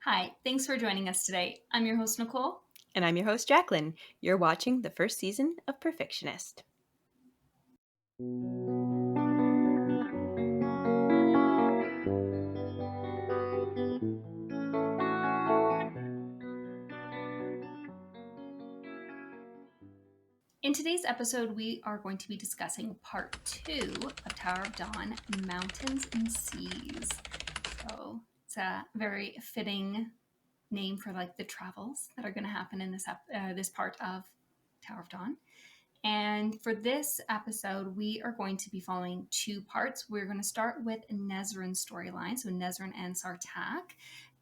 Hi, thanks for joining us today. I'm your host, Nicole. And I'm your host, Jacqueline. You're watching the first season of Perfictionist. In today's episode, we are going to be discussing part 2 of Tower of Dawn, Mountains and Seas. So it's a very fitting name for like the travels that are going to happen in this part of Tower of Dawn. And for this episode, we are going to be following two parts. We're going to start with Nezrin's storyline, so Nezrin and Sartak,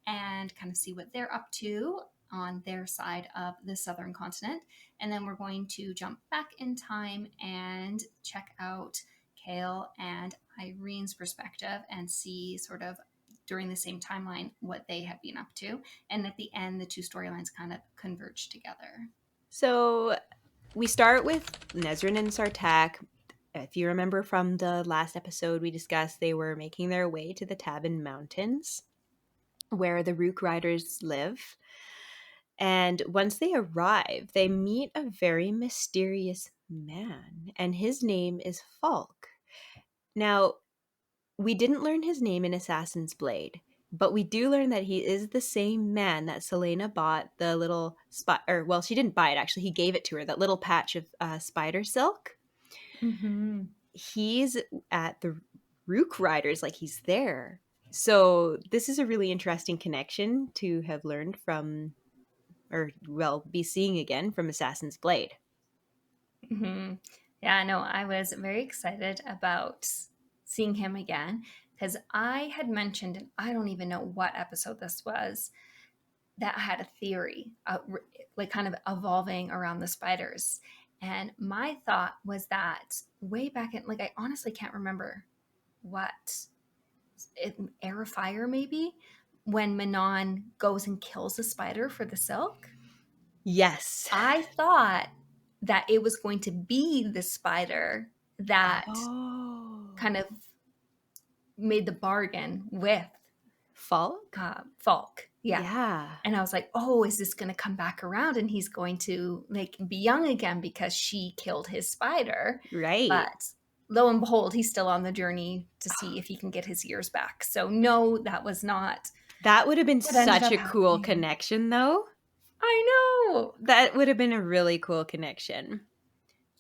and kind of see what they're up to on their side of the southern continent. And then we're going to jump back in time and check out Kale and Irene's perspective and see sort of during the same timeline what they have been up to. And at the end, the two storylines kind of converge together. So we start with Nezrin and Sartak. If you remember from the last episode, we discussed they were making their way to the Tabin Mountains, where the Rook Riders live. And once they arrive, they meet a very mysterious man, and his name is Falk. Now, we didn't learn his name in Assassin's Blade, but we do learn that he is the same man that Selena bought the little well, she didn't buy it actually. He gave it to her, that little patch of spider silk. Mm-hmm. He's at the Rook Riders, like he's there. So this is a really interesting connection to have learned from, or well, be seeing again from Assassin's Blade. Mm-hmm. Yeah, no, I was very excited about seeing him again because I had mentioned, and I don't even know what episode this was, that I had a theory, like kind of evolving around the spiders. And my thought was that way back in, like, I honestly can't remember what, Air of Fire maybe, when Manon goes and kills a spider for the silk. Yes. I thought that it was going to be the spider that Oh. kind of made the bargain with Falk? Falk. Yeah. Yeah. And I was like, oh, is this going to come back around and he's going to like be young again because she killed his spider? Right. But lo and behold, he's still on the journey to see if he can get his years back. So no, that was not That would have been what ended such up a cool happening. connection, though. I know. That would have been a really cool connection.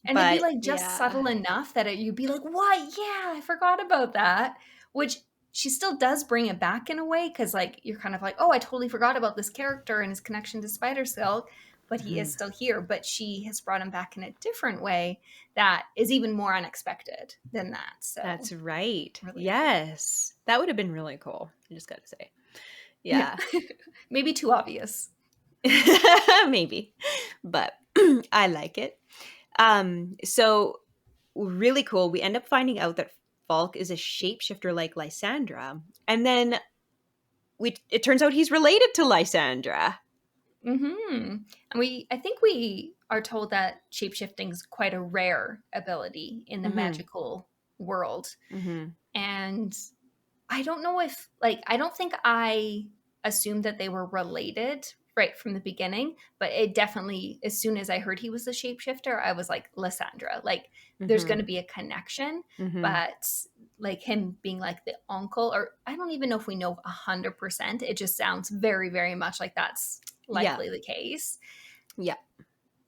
And it'd be But like just yeah. subtle enough that you'd be like, what? Yeah, I forgot about that. Which she still does bring it back in a way because, like, you're kind of like, oh, I totally forgot about this character and his connection to Spider Silk, but he is still here. But she has brought him back in a different way that is even more unexpected than that. So That's right. really Yes. That would have been really cool. I just got to say. Yeah. Maybe too obvious. Maybe. But I like it. So really cool. We end up finding out that Falk is a shapeshifter like Lysandra. And then it turns out he's related to Lysandra. Mm-hmm. And I think we are told that shapeshifting is quite a rare ability in the magical world. Mm-hmm. And I don't know if, like, I don't think I assumed that they were related right from the beginning, but it definitely, as soon as I heard he was a shapeshifter, I was like, Lysandra, like, there's going to be a connection. Mm-hmm. But like him being like the uncle, or I don't even know if we know 100%. It just sounds very, very much like that's likely the case. Yeah.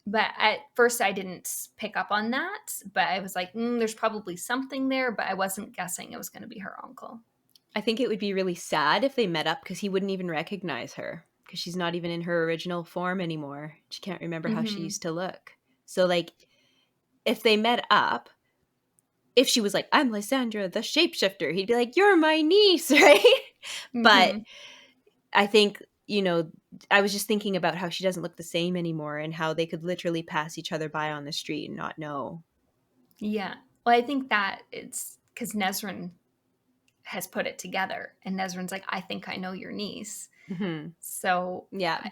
But at first I didn't pick up on that, but I was like, there's probably something there, but I wasn't guessing it was going to be her uncle. I think it would be really sad if they met up because he wouldn't even recognize her because she's not even in her original form anymore. She can't remember how she used to look. So, like, if they met up, if she was like, I'm Lysandra, the shapeshifter, he'd be like, you're my niece, right? But I think, I was just thinking about how she doesn't look the same anymore and how they could literally pass each other by on the street and not know. Yeah. Well, I think that it's because Nezrin has put it together, and Nezrin's like, I think I know your niece. Mm-hmm. So Yeah.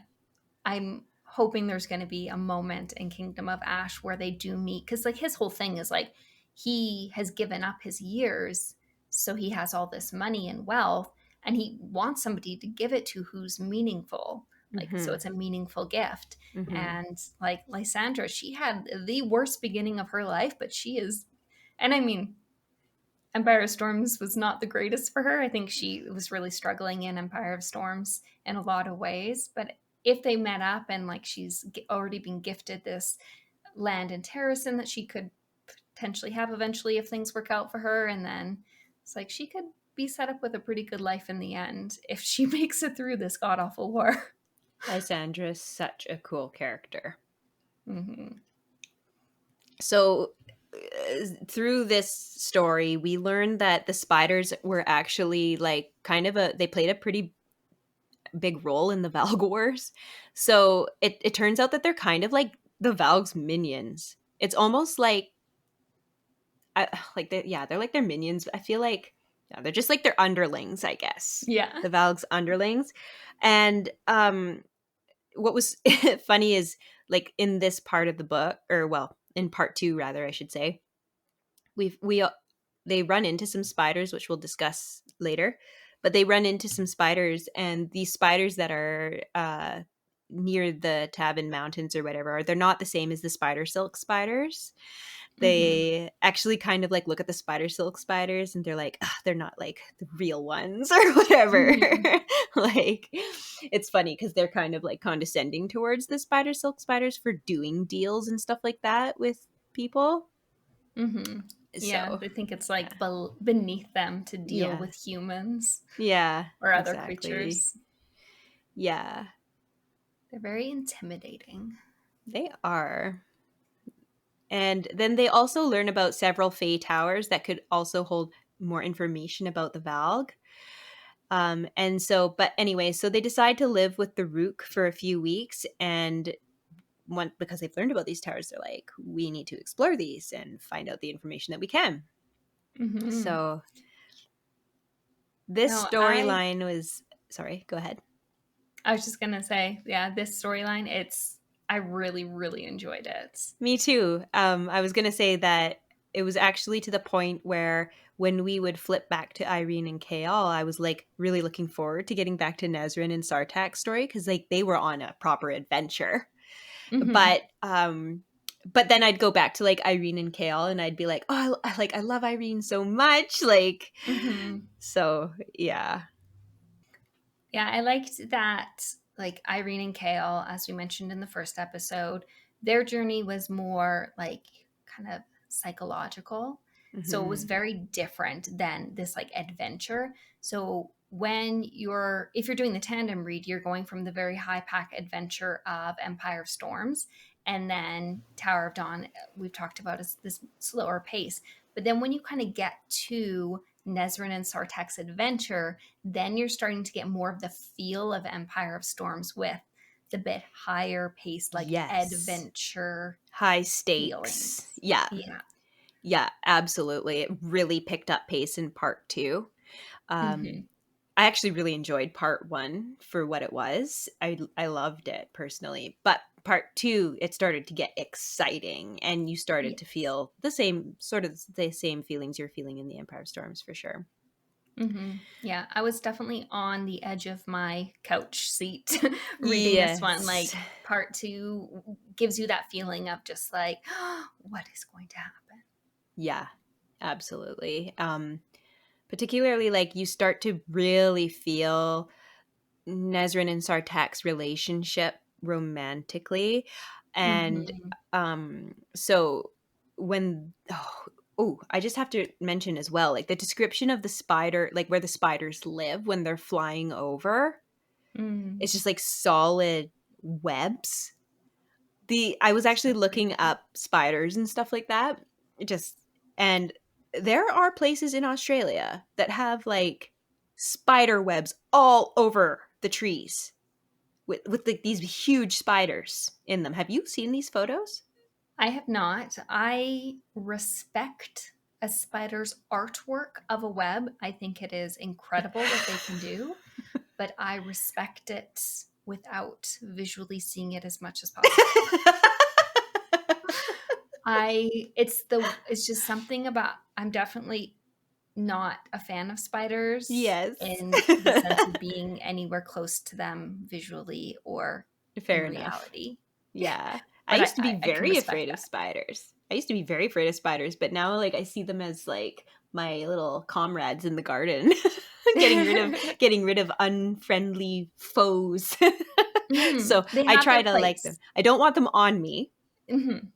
I'm hoping there's going to be a moment in Kingdom of Ash where they do meet, because like his whole thing is like he has given up his years, so he has all this money and wealth, and he wants somebody to give it to who's meaningful, like, so Mm-hmm. it's a meaningful gift. Mm-hmm. And like Lysandra, she had the worst beginning of her life, but she is, and I mean, Empire of Storms was not the greatest for her. I think she was really struggling in Empire of Storms in a lot of ways. But if they met up and like she's already been gifted this land in Terrasen that she could potentially have eventually if things work out for her, and then it's like she could be set up with a pretty good life in the end if she makes it through this god awful war. Lysandra is such a cool character. Mm-hmm. So through this story, we learned that the spiders were actually like kind of they played a pretty big role in the Valg Wars. So it turns out that they're kind of like the Valg's minions. It's almost like they're like their minions. I feel like yeah, they're just like their underlings, I guess. Yeah. The Valg's underlings. And what was funny is like in this part of the book, or well, in part 2 rather, I should say, we they run into some spiders, which we'll discuss later, but they run into some spiders, and these spiders that are near the Tabin Mountains or whatever, they're not the same as the spider silk spiders. Mm-hmm. They actually kind of like look at the spider silk spiders and they're like, "Ugh, they're not like the real ones," or whatever. Mm-hmm. Like, it's funny because they're kind of like condescending towards the spider silk spiders for doing deals and stuff like that with people. Mm-hmm. Yeah, So they think it's yeah, like beneath them to deal yeah, with humans yeah, or other exactly. creatures. Yeah, They're very intimidating. they are. And then they also learn about several Fey towers that could also hold more information about the Valg. And so, but anyway, so they decide to live with the Rook for a few weeks, and because they've learned about these towers, they're like, we need to explore these and find out the information that we can. Mm-hmm. So this No, storyline was, sorry, go ahead. I was just gonna say, yeah, this storyline, I really, really enjoyed it. Me too. I was gonna say that it was actually to the point where when we would flip back to Irene and Kael, I was like really looking forward to getting back to Nezrin and Sartak's story because like they were on a proper adventure. Mm-hmm. But then I'd go back to like Irene and Kael and I'd be like, oh, I love Irene so much. Like, Mm-hmm. so yeah. Yeah, I liked that, like Irene and Kale, as we mentioned in the first episode, their journey was more like kind of psychological. So it was Hmm. very different than this like adventure. So when if you're doing the tandem read, you're going from the very high pack adventure of Empire of Storms, and then Tower of Dawn, we've talked about is this slower pace. But then when you kind of get to Nezrin and Sartek's adventure, then you're starting to get more of the feel of Empire of Storms with the bit higher paced, like Yes. adventure High stakes. feelings. Yeah. Yeah. Yeah, absolutely. It really picked up pace in part 2. Mm-hmm. Um, I actually really enjoyed part 1 for what it was. I loved it personally. But part 2, it started to get exciting and you started to Yes. feel the same feelings you're feeling in the Empire of Storms for sure. Mm-hmm. Yeah, I was definitely on the edge of my couch seat reading this one. Yes. Like, part 2 gives you that feeling of just like, what is going to happen? Yeah. Absolutely. Particularly like you start to really feel Nezrin and Sartak's relationship romantically. And Mm-hmm. so when I just have to mention as well, like the description of the spider, like where the spiders live when they're flying over, Mm. it's just like solid webs. The I was So actually looking pretty. up spiders and stuff like that. It just and there are places in Australia that have like spider webs all over the trees with like these huge spiders in them. Have you seen these photos? I have not. I respect a spider's artwork of a web. I think it is incredible what they can do, but I respect it without visually seeing it as much as possible. It's just something about, I'm definitely not a fan of spiders. Yes. In the sense of being anywhere close to them visually or Fair in enough. reality. Yeah. I But used to be I can very respect afraid of that. spiders. But now like I see them as like my little comrades in the garden. getting rid of unfriendly foes. So They I have try their to like them. place. I don't want them on me. Mm-hmm.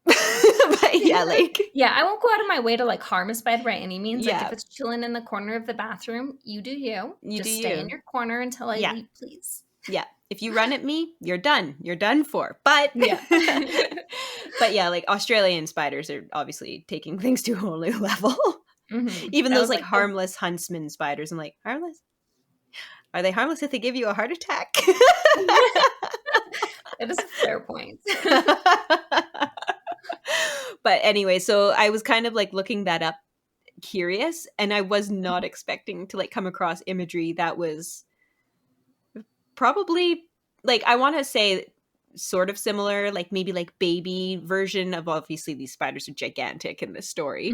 But yeah, like Yeah, I won't go out of my way to like harm a spider by any means. Like if yeah, it's chilling in the corner of the bathroom, you do you. you do Just stay in you. your corner until I Yeah. leave, please. Yeah. If you run at me, you're done. You're done for. But Yeah. but yeah, like Australian spiders are obviously taking things to a whole new level. Even I those was like like, oh, harmless huntsman spiders. I'm like, harmless? Are they harmless if they give you a heart attack? that is a fair point. But anyway, so I was kind of like looking that up curious, and I was not expecting to like come across imagery that was probably like I want to say sort of similar, like maybe like baby version of obviously these spiders are gigantic in this story.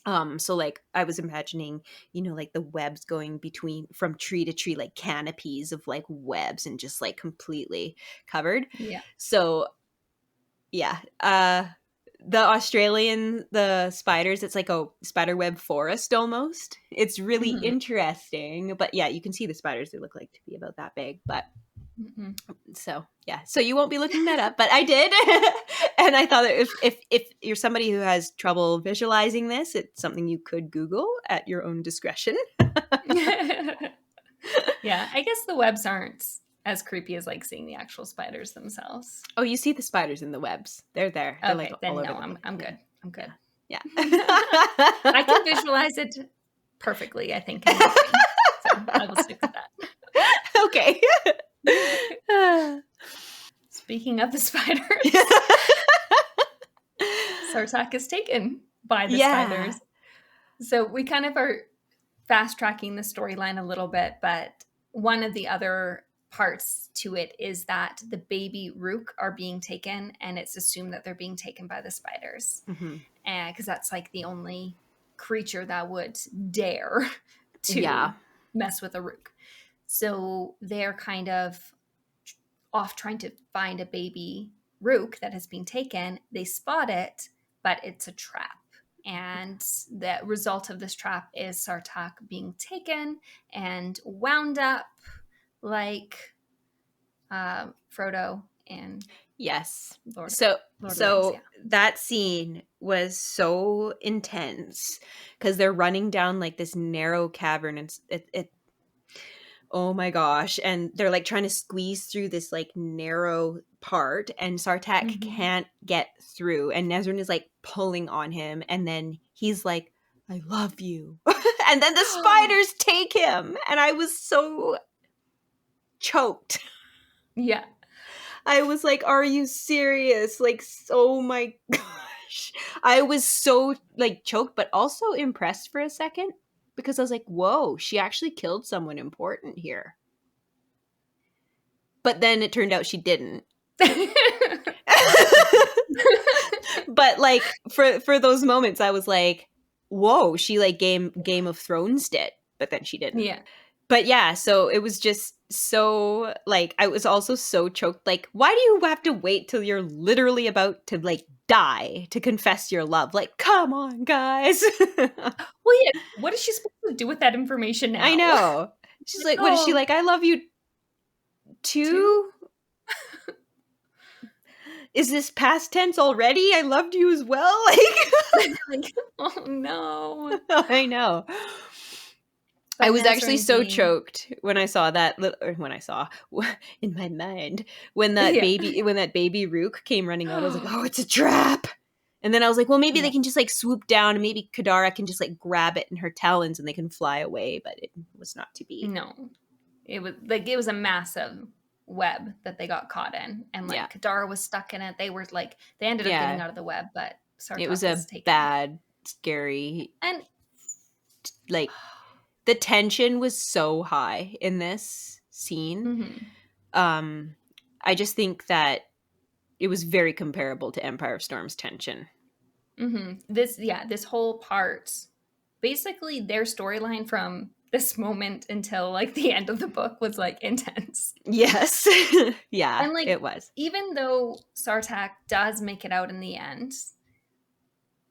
Mhm. So like I was imagining, like the webs going between from tree to tree, like canopies of like webs and just like completely covered. Yeah. So yeah, the spiders, it's like a spider web forest almost. It's really Mhm. interesting, but yeah, you can see the spiders. They look like to be about that big, but Mhm. so yeah, so you won't be looking that up, but I did. And I thought that if you're somebody who has trouble visualizing this, it's something you could Google at your own discretion. Yeah, I guess the webs aren't as creepy as like seeing the actual spiders themselves. Oh, you see the spiders in the webs. They're there. They're like Okay, all then over no, the place. I'm Yeah. good. I'm good. Yeah. I can visualize it perfectly, I think, in my brain. So I will stick with that. Okay. Speaking of the spiders, Sartak is taken by the Yeah. spiders. So we kind of are fast tracking the storyline a little bit, but one of the other parts to it is that the baby Rook are being taken, and it's assumed that they're being taken by the spiders. Mm-hmm. And because that's like the only creature that would dare Yeah. to mess with a Rook. So they're kind of off trying to find a baby Rook that has been taken. They spot it, but it's a trap. And the result of this trap is Sartak being taken and wound up like Frodo in Yes. Lord So of the Rings. so Yeah. that scene was so intense because they're running down like this narrow cavern, and it oh my gosh, and they're like trying to squeeze through this like narrow part, and Sartak Mm-hmm. can't get through, and Nezrin is like pulling on him, and then he's like, I love you. And then the spiders take him, and I was so choked. Yeah. I was like, are you serious? Like, oh my gosh. I was so like choked, but also impressed for a second because I was like, whoa, she actually killed someone important here. But then it turned out she didn't. But like for those moments, I was like, whoa, she like Game of Thrones did, but then she didn't. Yeah. But yeah, so it was just so like I was also so choked. Like, why do you have to wait till you're literally about to like die to confess your love? Like, come on, guys. Well, yeah. What is she supposed to do with that information I now? know. She's like, what is she Oh, like? I love you two? too. Is this past tense already? I loved you as well. Like, oh no. Like, I know. I But was actually Nazarene so being, choked when I saw that, or when I saw in my mind when yeah. that baby Rook came running out. I was like, oh, it's a trap. And then I was like, well, maybe they Yeah. can just like swoop down, and maybe Kadara can just like grab it in her talons and they can fly away. But it was not to be. No. It was a massive web that they got caught in. And Yeah, like Kadara was stuck in it. They ended up getting yeah. out of the web, but It was Sartok a was taken. bad, scary. And Like the tension was so high in this scene. mhm. I just think that it was very comparable to Empire of Storm's tension. This whole part, basically their storyline from this moment until like the end of the book was like intense. Yes. Yeah, And like, it was. even though Sartak does make it out in the end,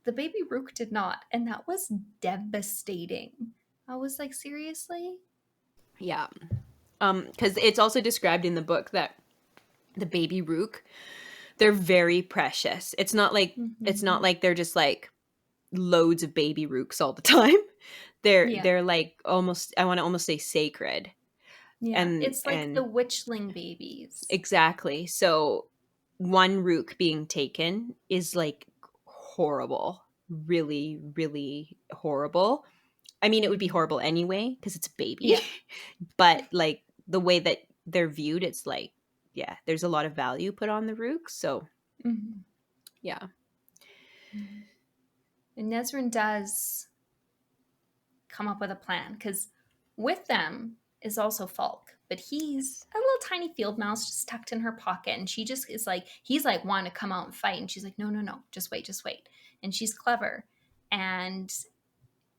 the baby Rook did not, and that was devastating. I was like, seriously? Yeah. Because it's also described in the book that the baby Rook, they're very precious. It's not like Mm-hmm. they're just like loads of baby Rooks all the time. Yeah. They're like almost, I want to almost say sacred. Yeah. It's like the And witchling babies. exactly. So one Rook being taken is like horrible. Really, really horrible. I mean, it would be Mm-hmm. horrible anyway because it's a baby. Yeah. But like the way that they're viewed, it's like, yeah, there's a lot of value put on the Rooks. So Mm-hmm. yeah. And Nezrin does come up with a plan because with them is also Falk, but he's a little tiny field mouse just tucked in her pocket, and she just is like, he's like wanting to come out and fight, and she's like, no, no, no, just wait, just wait. And she's clever, and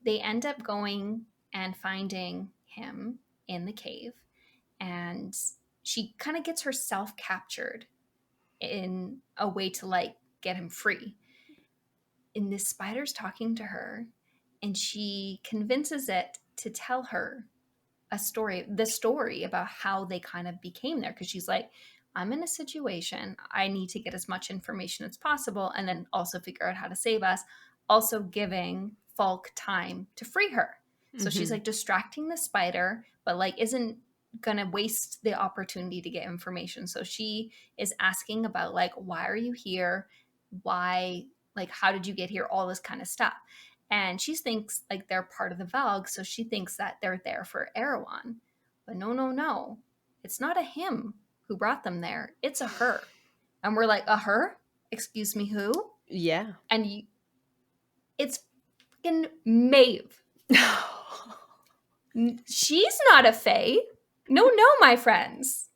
they end up going and finding him in the cave, and she kind of gets herself captured in a way to like get him free. And this spider's talking to her, and she convinces it to tell her the story about how they kind of became there. Because she's like, I'm in a situation, I need to get as much information as possible and then also figure out how to save us, also giving Falk time to free her. So she's Hmm. like distracting the spider, but like isn't gonna waste the opportunity to get information. So she is asking about like, why are you here, why, like, how did you get here, all this kind of stuff. And she thinks like they're part of the Valg, so she thinks that they're there for Erewhon. But no, no, no. It's not a him who brought them there. It's a her. And we're like, a her? Excuse me, who? Yeah. And it's fucking Maeve. She's not a fae. No, no, my friends.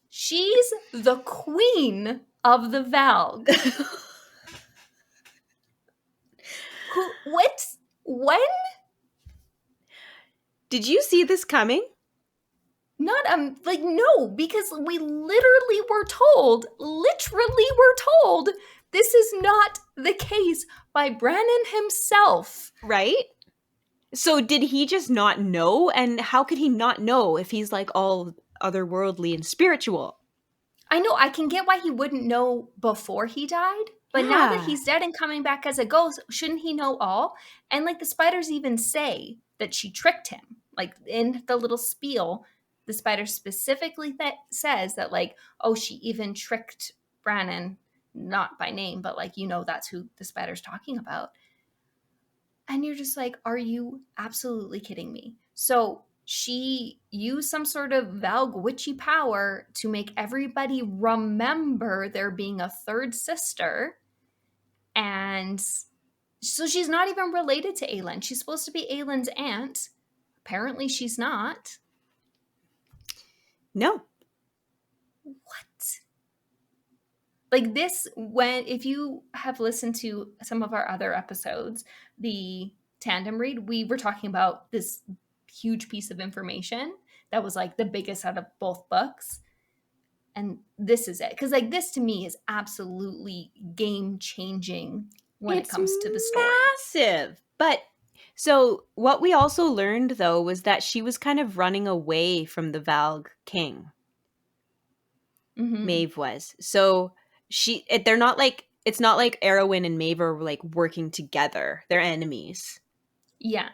She's the queen of the Valg. Who? What? When? Did you see this coming? Not like, no, because we literally were told this is not the case by Brannon himself. Right? So did he just not know? And how could he not know if he's like all otherworldly and spiritual? I know, I can get why he wouldn't know before he died, but now that Yeah. he's dead and coming back as a ghost, shouldn't he know all? And like the spiders even say that she tricked him. Like in the little spiel, the spider specifically says that like, oh, she even tricked Brannon, not by name, but like, that's who the spider's talking about. And you're just like, are you absolutely kidding me? So she used some sort of Valg witchy power to make everybody remember there being a third sister. And so she's not even related to Aelin. She's supposed to be Aelin's aunt. Apparently she's not. No. What? Like this, when, if you have listened to some of our other episodes, the tandem read, we were talking about this huge piece of information that was like the biggest out of both books. And this is it. Because like this to me is absolutely game changing when it It's comes to the story. massive. But so what we also learned though was that she was kind of running away from the Valg King. Mm-hmm. Maeve was. So they're not like, it's not like Erwin and Maeve are like working together. They're enemies. Yeah.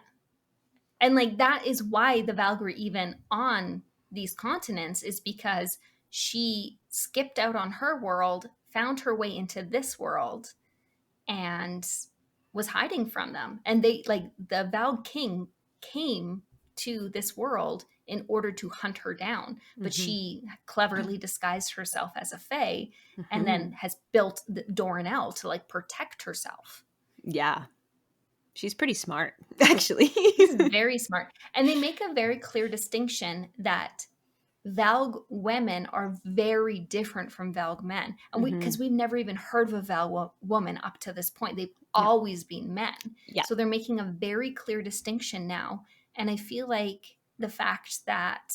And like that is why the Valkyrie even on these continents is because she skipped out on her world, found her way into this world, and was hiding from them. And they like the Valg King came to this world in order to hunt her down, but Mm-hmm. she cleverly disguised herself as a fae and Mm-hmm. then has built the Doranel to like protect herself. Yeah. She's pretty smart, actually. She's very smart. And they make a very clear distinction that Valg women are very different from Valg men. And Mm-hmm. because we've never even heard of a Valg woman up to this point. They've Yep. always been men. Yeah. So they're making a very clear distinction now. And I feel like the fact that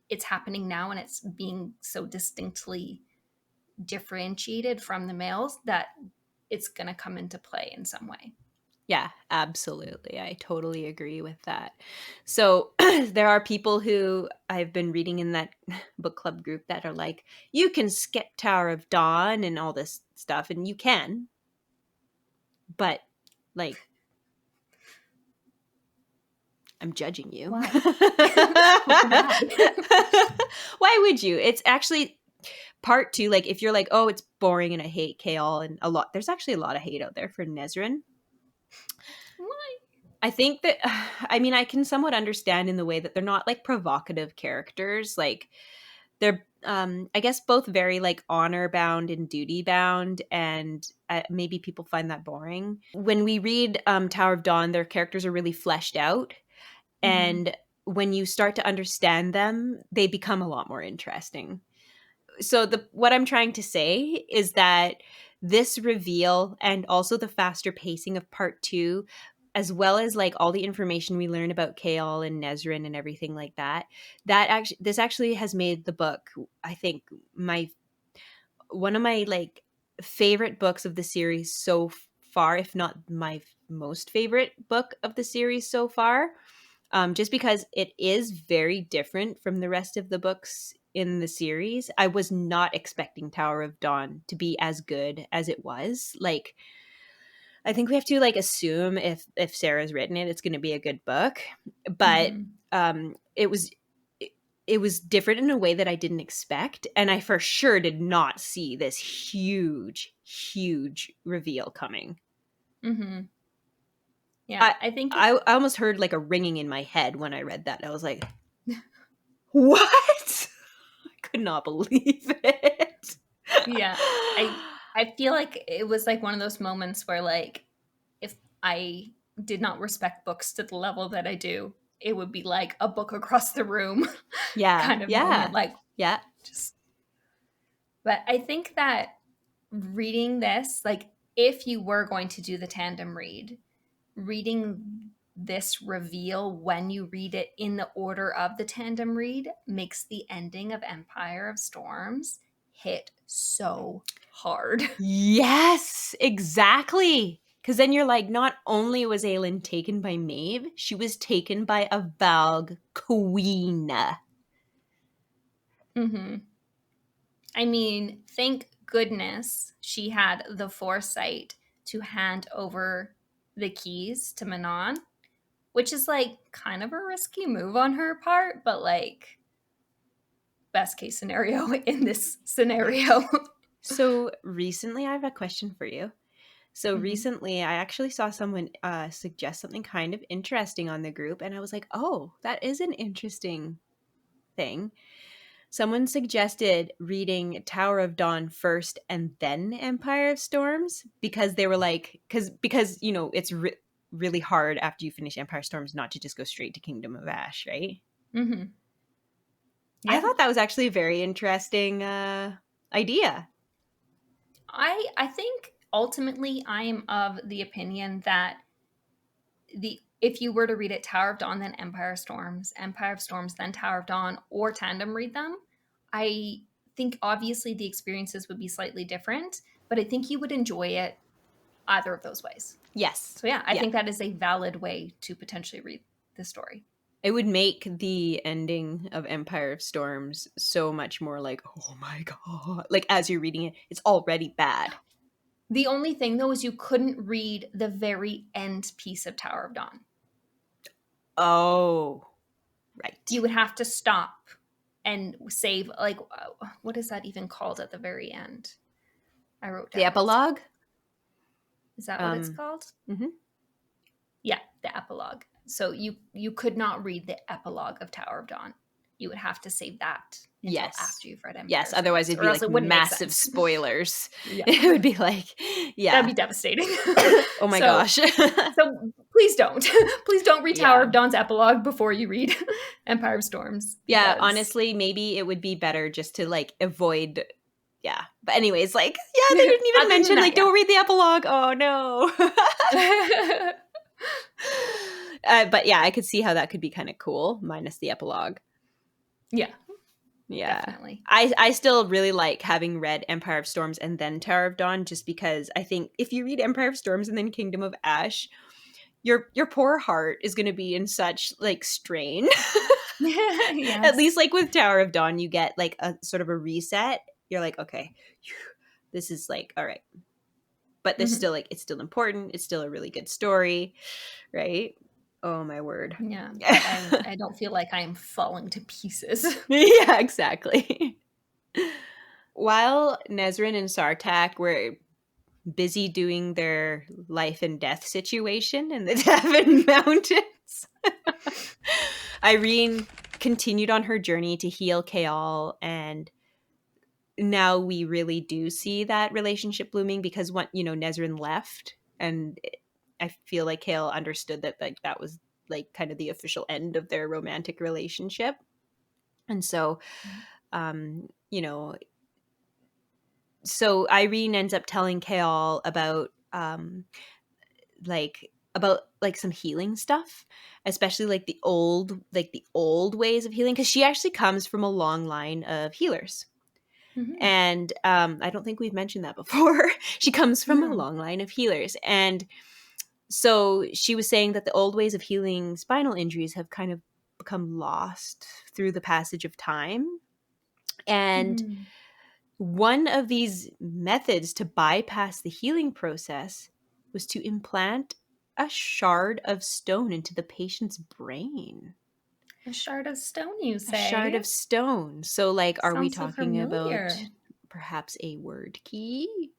it's happening now and it's being so distinctly differentiated from the males, that it's going to come into play in some way. Yeah, absolutely. I totally agree with that. So there are people who I've been reading in that book club group that are like, you can skip Tower of Dawn and all this stuff, and you can, but like, I'm judging you. Why? Why? Why would you? It's actually part two. Like, if you're like, oh, it's boring and I hate Kale and a lot, there's actually a lot of hate out there for Nezrin. Why? I think that, I mean, I can somewhat understand in the way that they're not like provocative characters. Like, they're, I guess, both very like honor bound and duty bound, and maybe people find that boring. When we read Tower of Dawn, their characters are really fleshed out, Mm-hmm. and when you start to understand them, they become a lot more interesting. So what I'm trying to say is that this reveal and also the faster pacing of part 2, as well as like all the information we learn about Kaol and Nezrin and everything like that, this actually has made the book, I think, my one of my like favorite books of the series so far, if not my most favorite book of the series so far. Just because it is very different from the rest of the books in the series. I was not expecting Tower of Dawn to be as good as it was. Like, I think we have to like assume if Sarah's written it, it's going to be a good book. But Mm-hmm. It was different in a way that I didn't expect, and I for sure did not see this huge reveal coming. Mm-hmm. Yeah, I I think I almost heard like a ringing in my head when I read that. I was like, "What?" I could not believe it. yeah, I feel like it was like one of those moments where like if I did not respect books to the level that I do, it would be like a book across the room Yeah, kind of moment. yeah, Like yeah. just but I think that reading this, like if you were going to do the tandem read, reading this reveal when you read it in the order of the tandem read makes the ending of Empire of Storms hit so hard. Yes, exactly. Because then you're like, not only was Aelin taken by Maeve, she was taken by a Valg queen. Mm-hmm. I mean, thank goodness she had the foresight to hand over the keys to Manon, which is like kind of a risky move on her part, but like best case scenario in this scenario. So recently, I have a question for you. So Mm-hmm. recently, I actually saw someone suggest something kind of interesting on the group, and I was like, oh, that is an interesting thing. Someone suggested reading Tower of Dawn first and then Empire of Storms because they were like, because you know it's really hard after you finish Empire of Storms not to just go straight to Kingdom of Ash, right? Mm-hmm. I Yeah. thought that was actually a very interesting idea. I think ultimately I am of the opinion that the if you were to read it Tower of Dawn then Empire of Storms then Tower of Dawn, or tandem read them, I think obviously the experiences would be slightly different, but I think you would enjoy it either of those ways. Yes, So yeah, I yeah, think that is a valid way to potentially read the story. it would make the ending of Empire of Storms so much more like, oh my god, like as you're reading it, it's already bad. The only thing though is you couldn't read the very end piece of Tower of Dawn. Oh, right. You would have to stop and save like what is that even called at the very end? I wrote The down it's epilogue. is that what it's called? Mm-hmm. Yeah, the epilogue. So you could not read the epilogue of Tower of Dawn. You would have to save that until Yes. after you've read Yes. Empire Otherwise, Storms, it'd or be else like it wouldn't make massive sense. spoilers. Yeah, It would be like, that'd yeah. be devastating. Oh my so gosh. so please don't. Please don't read Tower Yeah. of Dawn's epilogue before you read Empire of Storms. Yeah, because- honestly, maybe it would be better just to like avoid. Yeah, but anyways, like, yeah, they didn't even Other than mention that, like, yeah. don't read the epilogue. Oh no. But yeah, I could see how that could be kind of cool, minus the epilogue. Yeah, Yeah. definitely. I still really like having read Empire of Storms and then Tower of Dawn, just because I think if you read Empire of Storms and then Kingdom of Ash, your poor heart is going to be in such like strain. Yes. At least like with Tower of Dawn, you get like a sort of a reset. You're like, okay, this is like, all right. But there's still like, it's still important. It's still a really good story, right? Oh my word. Yeah, but I don't feel like I am falling to pieces. Yeah, exactly. While Nezrin and Sartak were busy doing their life and death situation in the Devon Mountains, Irene continued on her journey to heal Kaal, and now we really do see that relationship blooming because Nezrin left, and I feel like Kaal understood that like that was like kind of the official end of their romantic relationship. And so so Irene ends up telling Kaal about some healing stuff, especially like the old ways of healing, because she actually comes from a long line of healers. Mhm. And I don't think we've mentioned that before. She comes from a No. long line of healers. And so she was saying that the old ways of healing spinal injuries have kind of become lost through the passage of time. And Mhm. one of these methods to bypass the healing process was to implant a shard of stone into the patient's brain. A shard of stone, you A say? shard of stone. So, like, are we Sounds so talking about familiar. perhaps a word key?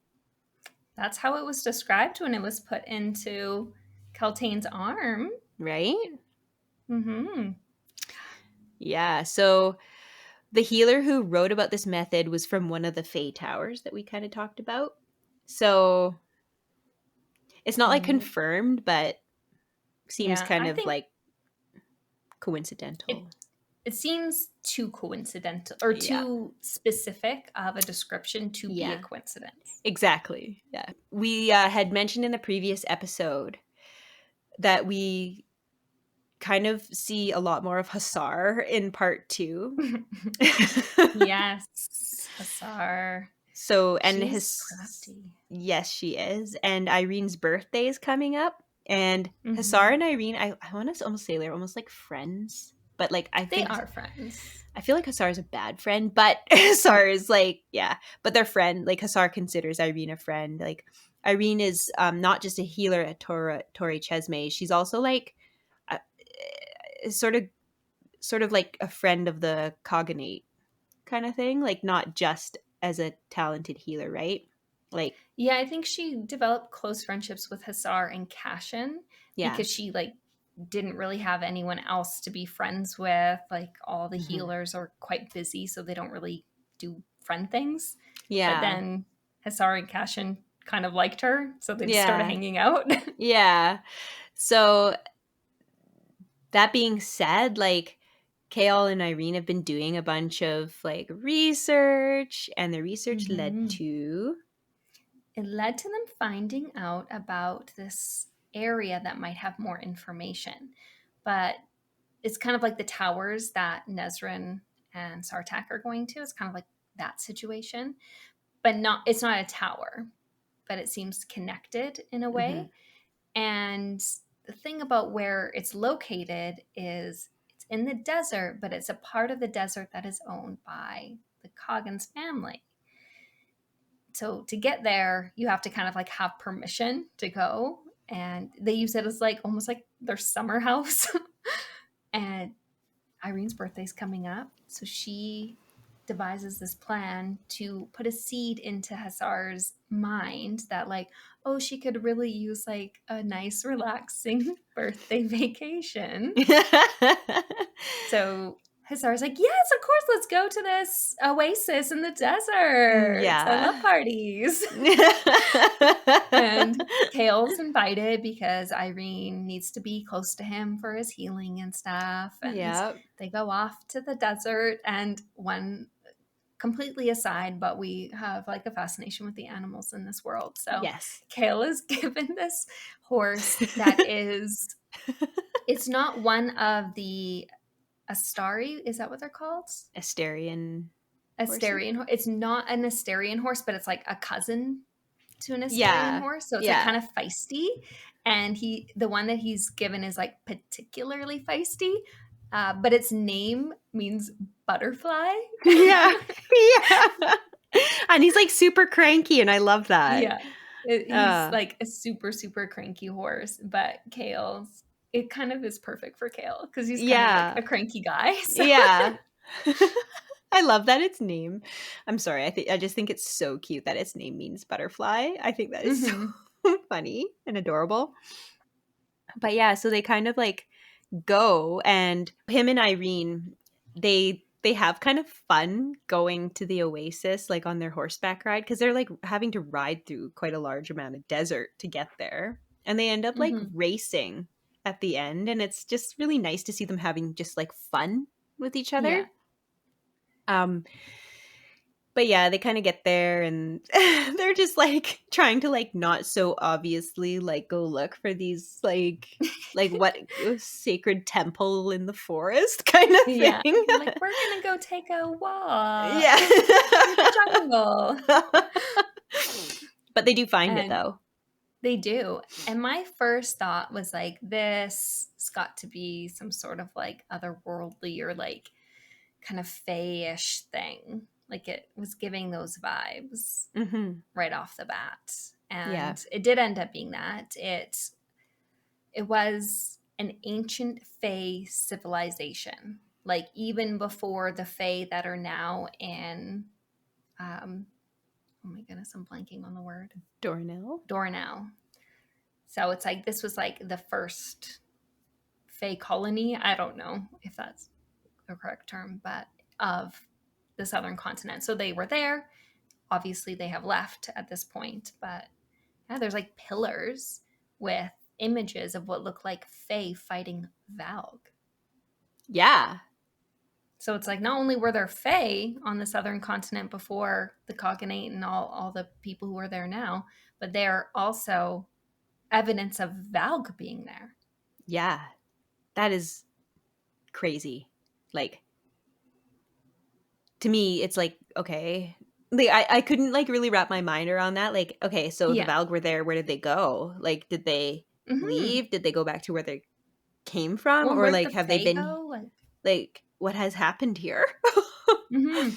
That's how it was described when it was put into Keltain's arm. Right? Mm-hmm. Yeah. So, the healer who wrote about this method was from one of the Fae Towers that we kind of talked about. So, it's not like confirmed, but seems Yeah, kind I of think like coincidental. it seems too coincidental or Yeah. too specific of a description to be a Yeah. coincidence. Exactly. Yeah. We had mentioned in the previous episode that we kind of see a lot more of Hussar in part 2. Yes, Hussar. So, and She's crafty. yes, she is. And Irene's birthday is coming up. And Hussar Mhm. and Irene, I want to almost say they're almost like friends. But like, They are friends. I feel like Hussar is a bad friend, but Hussar is like, yeah, but they're friend. Like Hussar considers Irene a friend. Like Irene is not just a healer at Torre Chesme. She's also like a, sort of like a friend of the Cognate kind of thing. Like not just as a talented healer, right? Like, Yeah, I think she developed close friendships with Hussar and Cashin yeah. because she like didn't really have anyone else to be friends with. Like all the Mhm. healers are quite busy, so they don't really do friend things. Yeah. But then Hussar and Cashin kind of liked her, so they just started Yeah. hanging out. Yeah. So that being said, like Kaol and Irene have been doing a bunch of like research, and the research led Mhm. to It led to them finding out about this area that might have more information. But it's kind of like the towers that Nezrin and Sartak are going to. It's kind of like that situation. But it's not a tower, but it seems connected in a way. And the thing about where it's located is it's in the desert, but it's a part of the desert that is owned by the Coggins family. So to get there, you have to kind of like have permission to go. And they use it as like almost like their summer house. And Irene's birthday's coming up. So she devises this plan to put a seed into Hussar's mind that like, oh, she could really use like a nice relaxing birthday vacation. So Sarah's like, yes, of course, let's go to this oasis in the desert. I love Yeah. parties. And Kale's invited because Irene needs to be close to him for his healing and stuff. And Yeah. they go off to the desert. And one completely aside, but we have like a fascination with the animals in this world. So Yes. Kale is given this horse that is, it's not one of the Astari, is that what they're called? Asterian horses. Asterian. It's not an Asterian horse, but it's like a cousin to an Asterian Yeah. horse. So it's like Yeah. kind of feisty. And the one that he's given is like particularly feisty. But its name means butterfly. Yeah. Yeah. And he's like super cranky, and I love that. Yeah. He's like a super, super cranky horse, but it kind of is perfect for Kale because he's kind of like Yeah. a cranky guy. So. Yeah. I love that its name. I'm sorry. I just think it's so cute that its name means butterfly. I think that is so funny and adorable. But yeah, so they kind of like go, and him and Irene, they have kind of fun going to the oasis like on their horseback ride, because they're like having to ride through quite a large amount of desert to get there, and they end up like racing at the end, and it's just really nice to see them having just like fun with each other. Yeah. But yeah, they kind of get there, and they're just like trying to like not so obviously like go look for these like what sacred temple in the forest kind of thing. Yeah. They're like, we're gonna go take a walk. Yeah. Through the jungle. But they do find it And though. they do. And my first thought was like, this has got to be some sort of like otherworldly or like kind of fae-ish thing. Like it was giving those vibes right off the bat. And it did end up being that. It was an ancient fae civilization. Like even before the fae that are now in oh my goodness, I'm blanking on the word. Dornell. So it's like this was like the first fae colony. I don't know if that's a correct term, but of the southern continent. So they were there. Obviously, they have left at this point, but yeah, there's like pillars with images of what look like fae fighting Valg. Yeah. So it's like not only were there fae on the southern continent before the Cognate and all the people who are there now, but they're also evidence of Valg being there. Yeah. That is crazy. Like, to me, it's like, okay. Like, I couldn't like really wrap my mind around that. Like, okay, so the Valg were there. Where did they go? Like, did they leave? Did they go back to where they came from? Well, or like, have they been like, what has happened here? I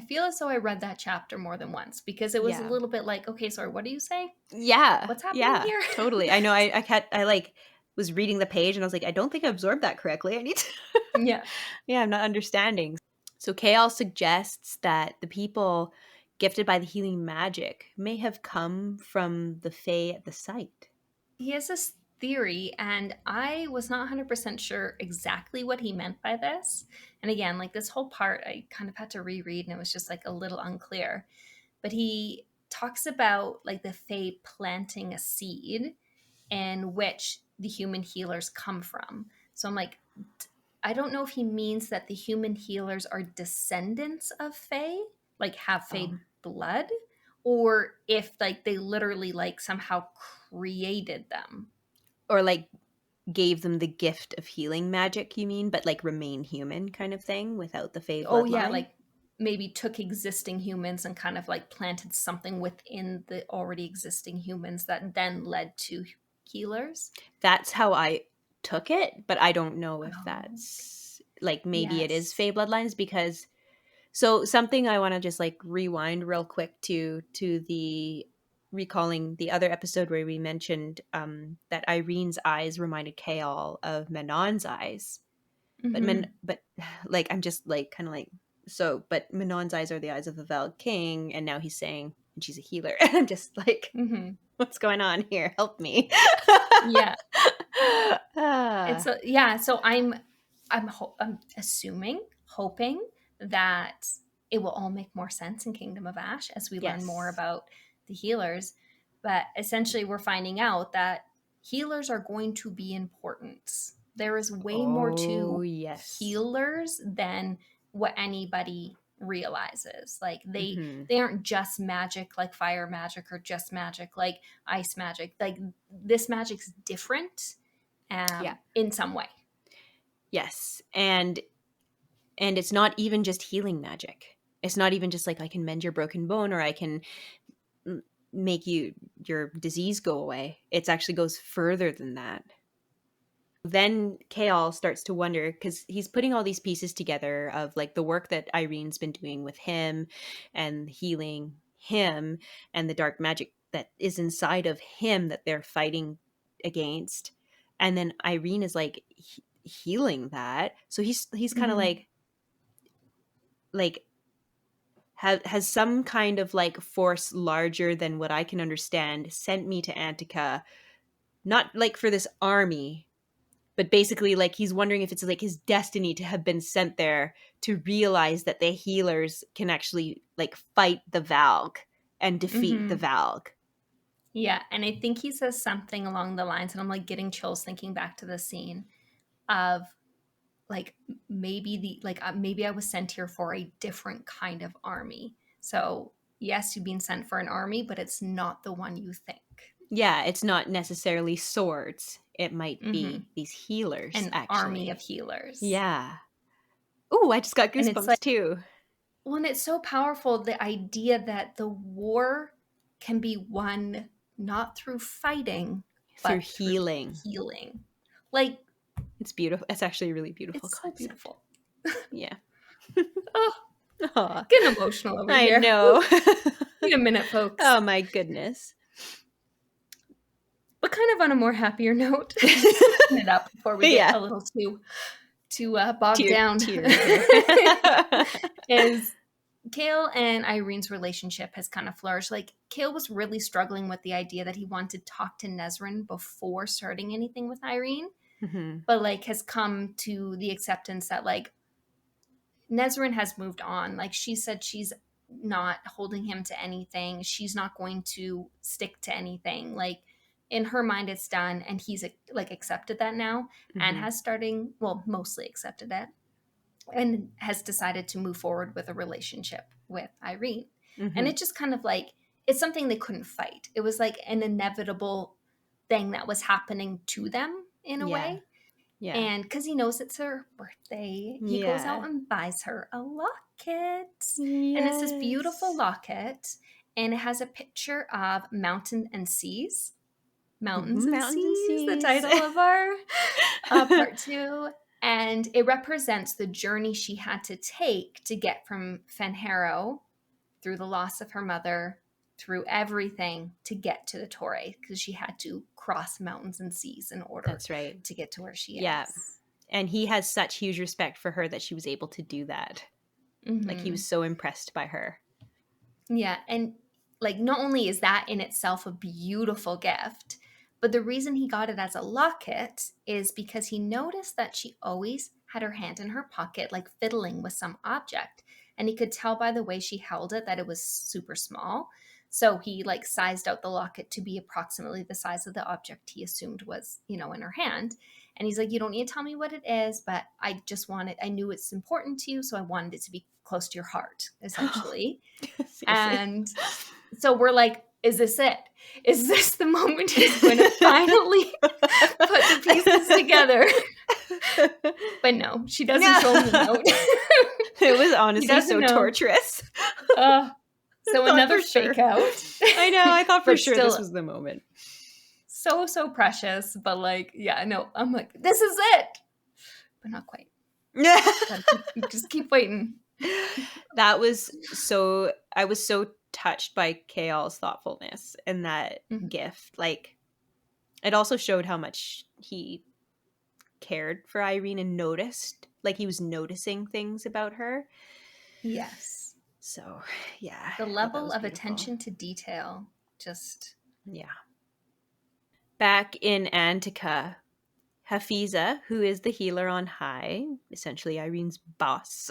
feel as though I read that chapter more than once because it was a little bit like, okay, sorry, what do you say? Yeah. What's happening here? Totally. I know. I like was reading the page and I was like, I don't think I absorbed that correctly. I need to. Yeah, I'm not understanding. So Kael suggests that the people gifted by the healing magic may have come from the fae at the site. He has this theory, and I was not 100% sure exactly what he meant by this. And again, like this whole part, I kind of had to reread, and it was just like a little unclear. But he talks about like the fae planting a seed in which the human healers come from. So I'm like, I don't know if he means that the human healers are descendants of fae, like have fae blood, or if like they literally like somehow created them. Or like gave them the gift of healing magic, you mean, but like remain human kind of thing without the fae bloodline? Oh yeah, like maybe took existing humans and kind of like planted something within the already existing humans that then led to healers. That's how I took it, but I don't know if that's like maybe it is fae bloodlines, because so something I want to just like rewind real quick to the recalling the other episode where we mentioned that Irene's eyes reminded Kael of Manon's eyes. But like I'm just like kind of like, so but Manon's eyes are the eyes of the Valg King, and now he's saying, and she's a healer, and I'm just like, what's going on here? Help me. Yeah. So I'm assuming, hoping that it will all make more sense in Kingdom of Ash as we learn more Yes. about the healers. But essentially, we're finding out that healers are going to be important. There is way more Oh, to yes. healers than what anybody realizes. Like Mm-hmm. they aren't just magic like fire magic or just magic like ice magic. Like this magic's different Yeah. in some way. Yes. And it's not even just healing magic. It's not even just like I can mend your broken bone or I can make your disease go away. It actually goes further than that. Then Kaol starts to wonder because he's putting all these pieces together of like the work that Irene's been doing with him and healing him and the dark magic that is inside of him that they're fighting against. And then Irene is like healing that. So he's kind of Mm-hmm. like has some kind of like force larger than what I can understand sent me to Antica, not like for this army, but basically like he's wondering if it's like his destiny to have been sent there to realize that the healers can actually like fight the Valg and defeat the Mm-hmm. Valg. Yeah, and I think he says something along the lines, and I'm like getting chills thinking back to the scene of like maybe maybe I was sent here for a different kind of army. So yes, you've been sent for an army, but it's not the one you think. Yeah, it's not necessarily swords. It might Mm-hmm. be these healers An army of actually. healers, Yeah. Ooh, I just got and it's like, goosebumps too. well, and it's so powerful the idea that the war can be won not through fighting, Through but through healing. healing. Like It's beautiful. It's actually a really beautiful it's so concept. beautiful. Yeah. Oh, Aw, getting emotional over I here. Whew. know. Need a minute, folks. Oh my goodness. But kind of on a more happier note, just to clean it up before we get Yeah. a little too bogged Tear down, tear here. is Kale and Irene's relationship has kind of flourished. Like Kale was really struggling with the idea that he wanted to talk to Nezrin before starting anything with Irene, Mhm. but like has come to the acceptance that like Nezrin has moved on. Like she said, she's not holding him to anything. She's not going to stick to anything. Like in her mind, it's done, and he's like accepted that now, and Mhm. has mostly accepted it, and has decided to move forward with a relationship with Irene. And Mhm. it just kind of like it's something they couldn't fight. It was like an inevitable thing that was happening to them in a Yeah. way. Yeah. And because he knows it's her birthday, he goes out Yeah. and buys her a locket. And it's this beautiful Yes. locket. And it has a picture of mountain and seas. Mountains and Mountains and Seas, the seas. title of our part two. And it represents the journey she had to take to get from Fenharrow through the loss of her mother, through everything to get to the Torre, because she had to cross mountains and seas in order That's right. to get to where she Yeah. is. And he has such huge respect for her that she was able to do that. Like he Mm-hmm. was so impressed by her. Yeah, and like not only is that in itself a beautiful gift, but the reason he got it as a locket is because he noticed that she always had her hand in her pocket, like fiddling with some object. And he could tell by the way she held it that it was super small. So he like sized out the locket to be approximately the size of the object he assumed was, in her hand. And he's like, you don't need to tell me what it is, but I knew it's important to you. So I wanted it to be close to your heart, essentially. Seriously. And so we're like, is this it? Is this the moment he's going to finally put the pieces together? But no, she doesn't show him the No. note. It was He honestly doesn't so know. torturous. Uh, I so thought another for sure. fake out. I know. I thought for But sure this still was the moment. so precious. But like, yeah, no, I'm like, this is it. But not quite. Just keep waiting. That was so. I was so touched by Kael's thoughtfulness in that Mhm. gift. Like, it also showed how much he cared for Irene and noticed. Like, he was noticing things about her. Yes. So, yeah, The I thought that level was of beautiful. attention to detail just Yeah. Back in Antica, Hafiza, who is the healer on high, essentially Irene's boss.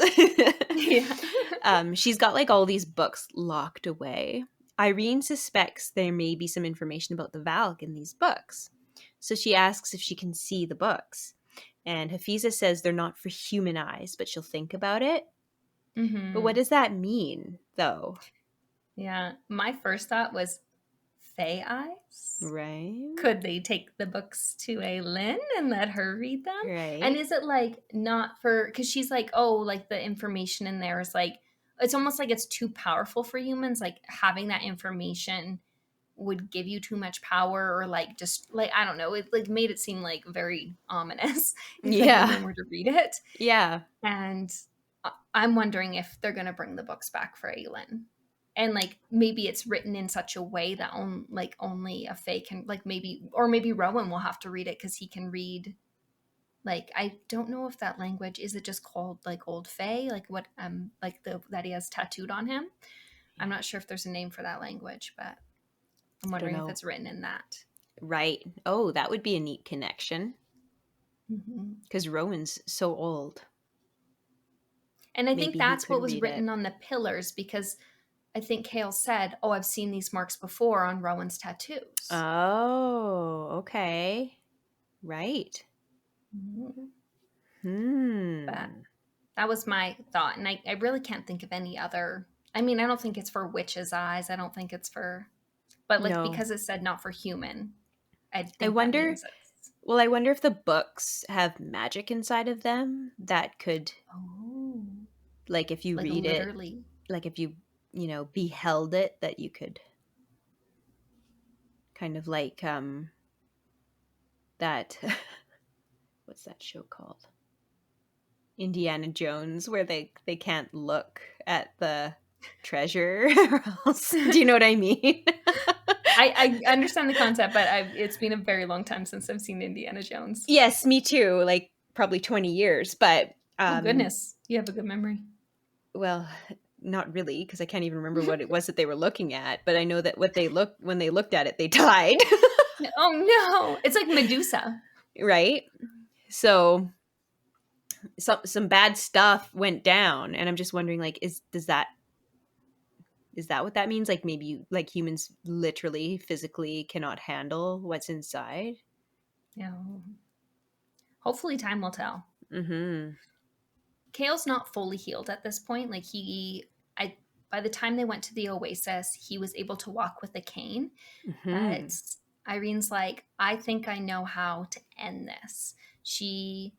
Yeah. She's got like all these books locked away. Irene suspects there may be some information about the Valk in these books. So she asks if she can see the books. And Hafiza says they're not for human eyes, but she'll think about it. But what Mm-hmm. does that mean, though? Yeah. My first thought was Fae eyes. Right? Could they take the books to Aylin and let her read them? And Right? is it like not for, because she's like, oh, like the information in there is like, it's almost like it's too powerful for humans. Like having that information would give you too much power, or like just like, I don't know, it like made it seem like very ominous if a Yeah. human were to read it. Yeah. And I'm wondering if they're going to bring the books back for Aylin. And like maybe it's written in such a way that only a Fae can, like, maybe Rowan will have to read it because he can read, like, I don't know if that language is, it just called like Old Fae, like what like the that he has tattooed on him. I'm not sure if there's a name for that language, but I'm I don't wondering if know. it's written in that. Right. Oh, that would be a neat connection. Mm-hmm. Because Rowan's so old. And I think Maybe he that's what could was read it. written on the pillars, because I think Kale said, "Oh, I've seen these marks before on Rowan's tattoos." Oh, okay. Right. Mhm. But Hmm. that was my thought, and I really can't think of any other. I mean, I don't think it's for witches' eyes. I don't think it's for, but like No. because it said not for human, I I think that wonder, means it's. well, I wonder if the books have magic inside of them that could, Oh, like, if you like read it, literally. like, if you, beheld it, that you could kind of like, that, what's that show called? Indiana Jones, where they can't look at the treasure or else. Do you know what I mean? I understand the concept, but it's been a very long time since I've seen Indiana Jones. Yes, me too. Like probably 20 years, but Oh goodness, you have a good memory. well, not really because I can't even remember what it was that they were looking at, but I know that when they looked at it, they died. Oh no, it's like Medusa. Right? So some bad stuff went down and I'm just wondering like is that what that means? Like maybe like humans literally physically cannot handle what's inside? Yeah. Hopefully, time will tell. Mhm. Kale's not fully healed at this point. Like I, by the time they went to the Oasis, he was able to walk with a cane. But Mhm. Irene's like, I think I know how to end this. She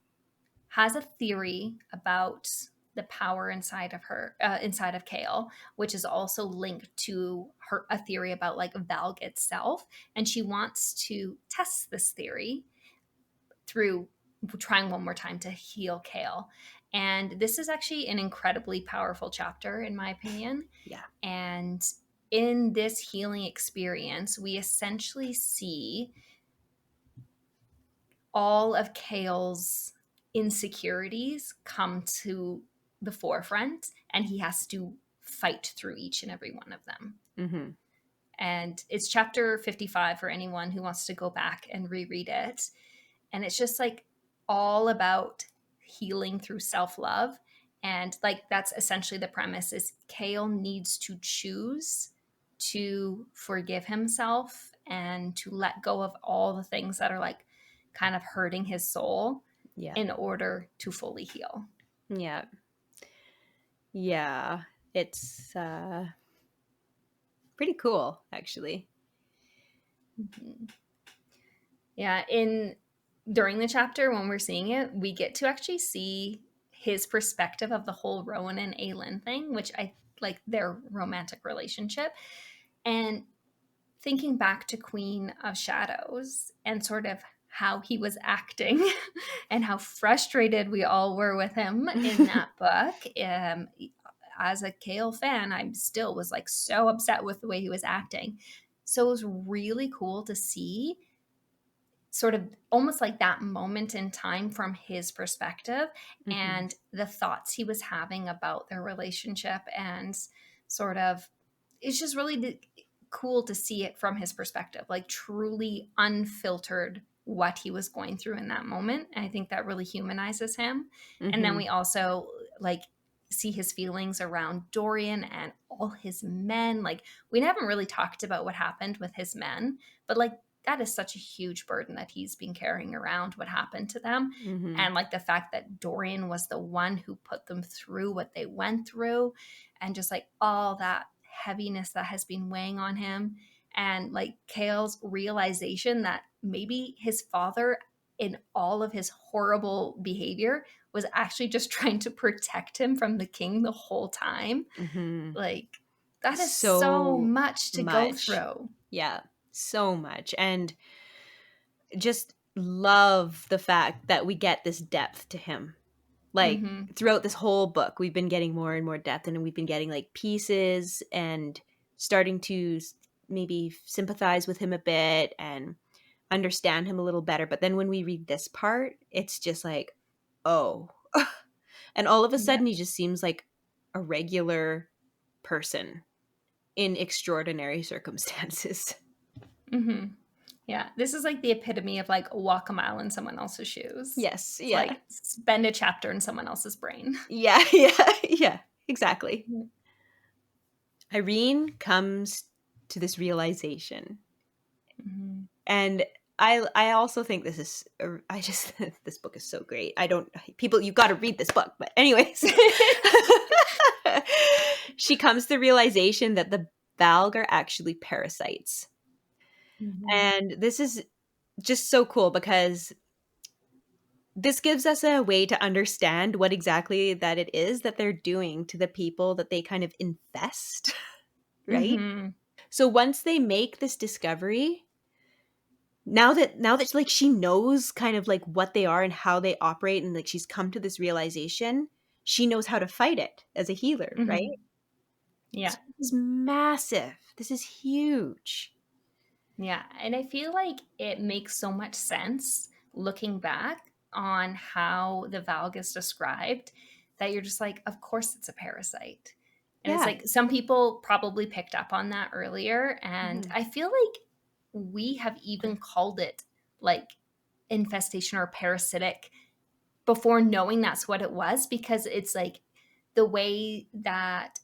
has a theory about the power inside of her, inside of Kale, which is also linked to her a theory about like Valg itself, and she wants to test this theory through trying one more time to heal Kale. And this is actually an incredibly powerful chapter, in my opinion. Yeah. And in this healing experience, we essentially see all of Kale's insecurities come to the forefront, and he has to fight through each and every one of them. Mhm. And it's chapter 55 for anyone who wants to go back and reread it. And it's just like all about healing through self-love. And like that's essentially the premise is Kale needs to choose to forgive himself and to let go of all the things that are like kind of hurting his soul Yeah. in order to fully heal. Yeah. Yeah. It's pretty cool actually. Mhm. Yeah, in during the chapter when we're seeing it, we get to actually see his perspective of the whole Rowan and Aelin thing, which I like their romantic relationship. And thinking back to Queen of Shadows and sort of how he was acting and how frustrated we all were with him in that book. As a Kale fan, I still was like so upset with the way he was acting. So it was really cool to see sort of almost like that moment in time from his perspective Mhm. and the thoughts he was having about their relationship, and sort of it's just really cool to see it from his perspective, like truly unfiltered what he was going through in that moment. And I think that really humanizes him. And then Mm-hmm. we also like see his feelings around Dorian and all his men. Like we haven't really talked about what happened with his men, but like that is such a huge burden that he's been carrying around, what happened to them. Mm-hmm. And like the fact that Dorian was the one who put them through what they went through, and just like all that heaviness that has been weighing on him. And like Kale's realization that maybe his father, in all of his horrible behavior, was actually just trying to protect him from the king the whole time. Mm-hmm. Like, that is so So much to go much. through. Yeah, so much. And just love the fact that we get this depth to him. Like Mm-hmm. throughout this whole book, we've been getting more and more depth, and we've been getting like pieces and starting to maybe sympathize with him a bit and understand him a little better. But then when we read this part, it's just like, oh. And all of a Yeah. sudden, he just seems like a regular person in extraordinary circumstances. Mm-hmm. Yeah. This is like the epitome of like walk a mile in someone else's shoes. Yes. It's Yeah. like spend a chapter in someone else's brain. Yeah. Yeah. Yeah. Exactly. Mhm. Irene comes to this realization, Mhm. and I also think this is I just this book is so great. I don't people you've got to read this book, but anyways, she comes to the realization that the Valg are actually parasites, Mhm. and this is just so cool because this gives us a way to understand what exactly that it is that they're doing to the people that they kind of infest, right? Mhm. So once they make this discovery, now that like she knows kind of like what they are and how they operate, and like she's come to this realization, she knows how to fight it as a healer, right? Mhm. Yeah. So this is massive. This is huge. Yeah. And I feel like it makes so much sense looking back on how the valg is described, that you're just like, of course it's a parasite. And it's Yeah. like some people probably picked up on that earlier. And Mhm. I feel like we have even called it like infestation or parasitic before knowing that's what it was, because it's like the way that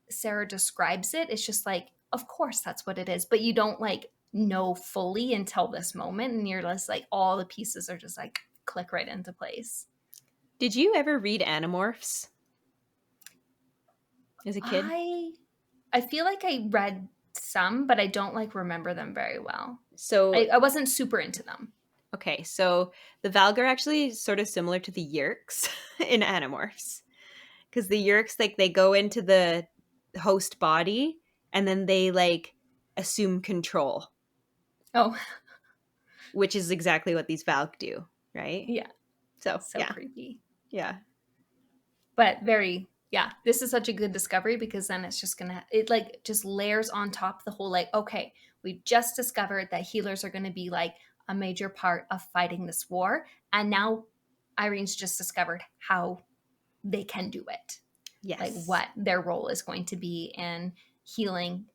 Sarah describes it, it's just like, of course that's what it is, but you don't like know fully until this moment, and you're just like all the pieces are just like click right into place. Did you ever read Animorphs as a kid? I I feel like I read some, but I don't like remember them very well. So I wasn't super into them. okay, so the Valg are actually sort of similar to the Yeerks in Animorphs. Because the Yeerks, like, they go into the host body and then they, like, assume control, Oh, which is exactly what these Valg do, right? yeah, So, so yeah, creepy. yeah. But very, yeah, this is such a good discovery, because then it's just gonna, it like just layers on top the whole like, okay, we just discovered that healers are gonna be like a major part of fighting this war, and now Irene's just discovered how they can do it, like Yes. what their role is going to be in healing.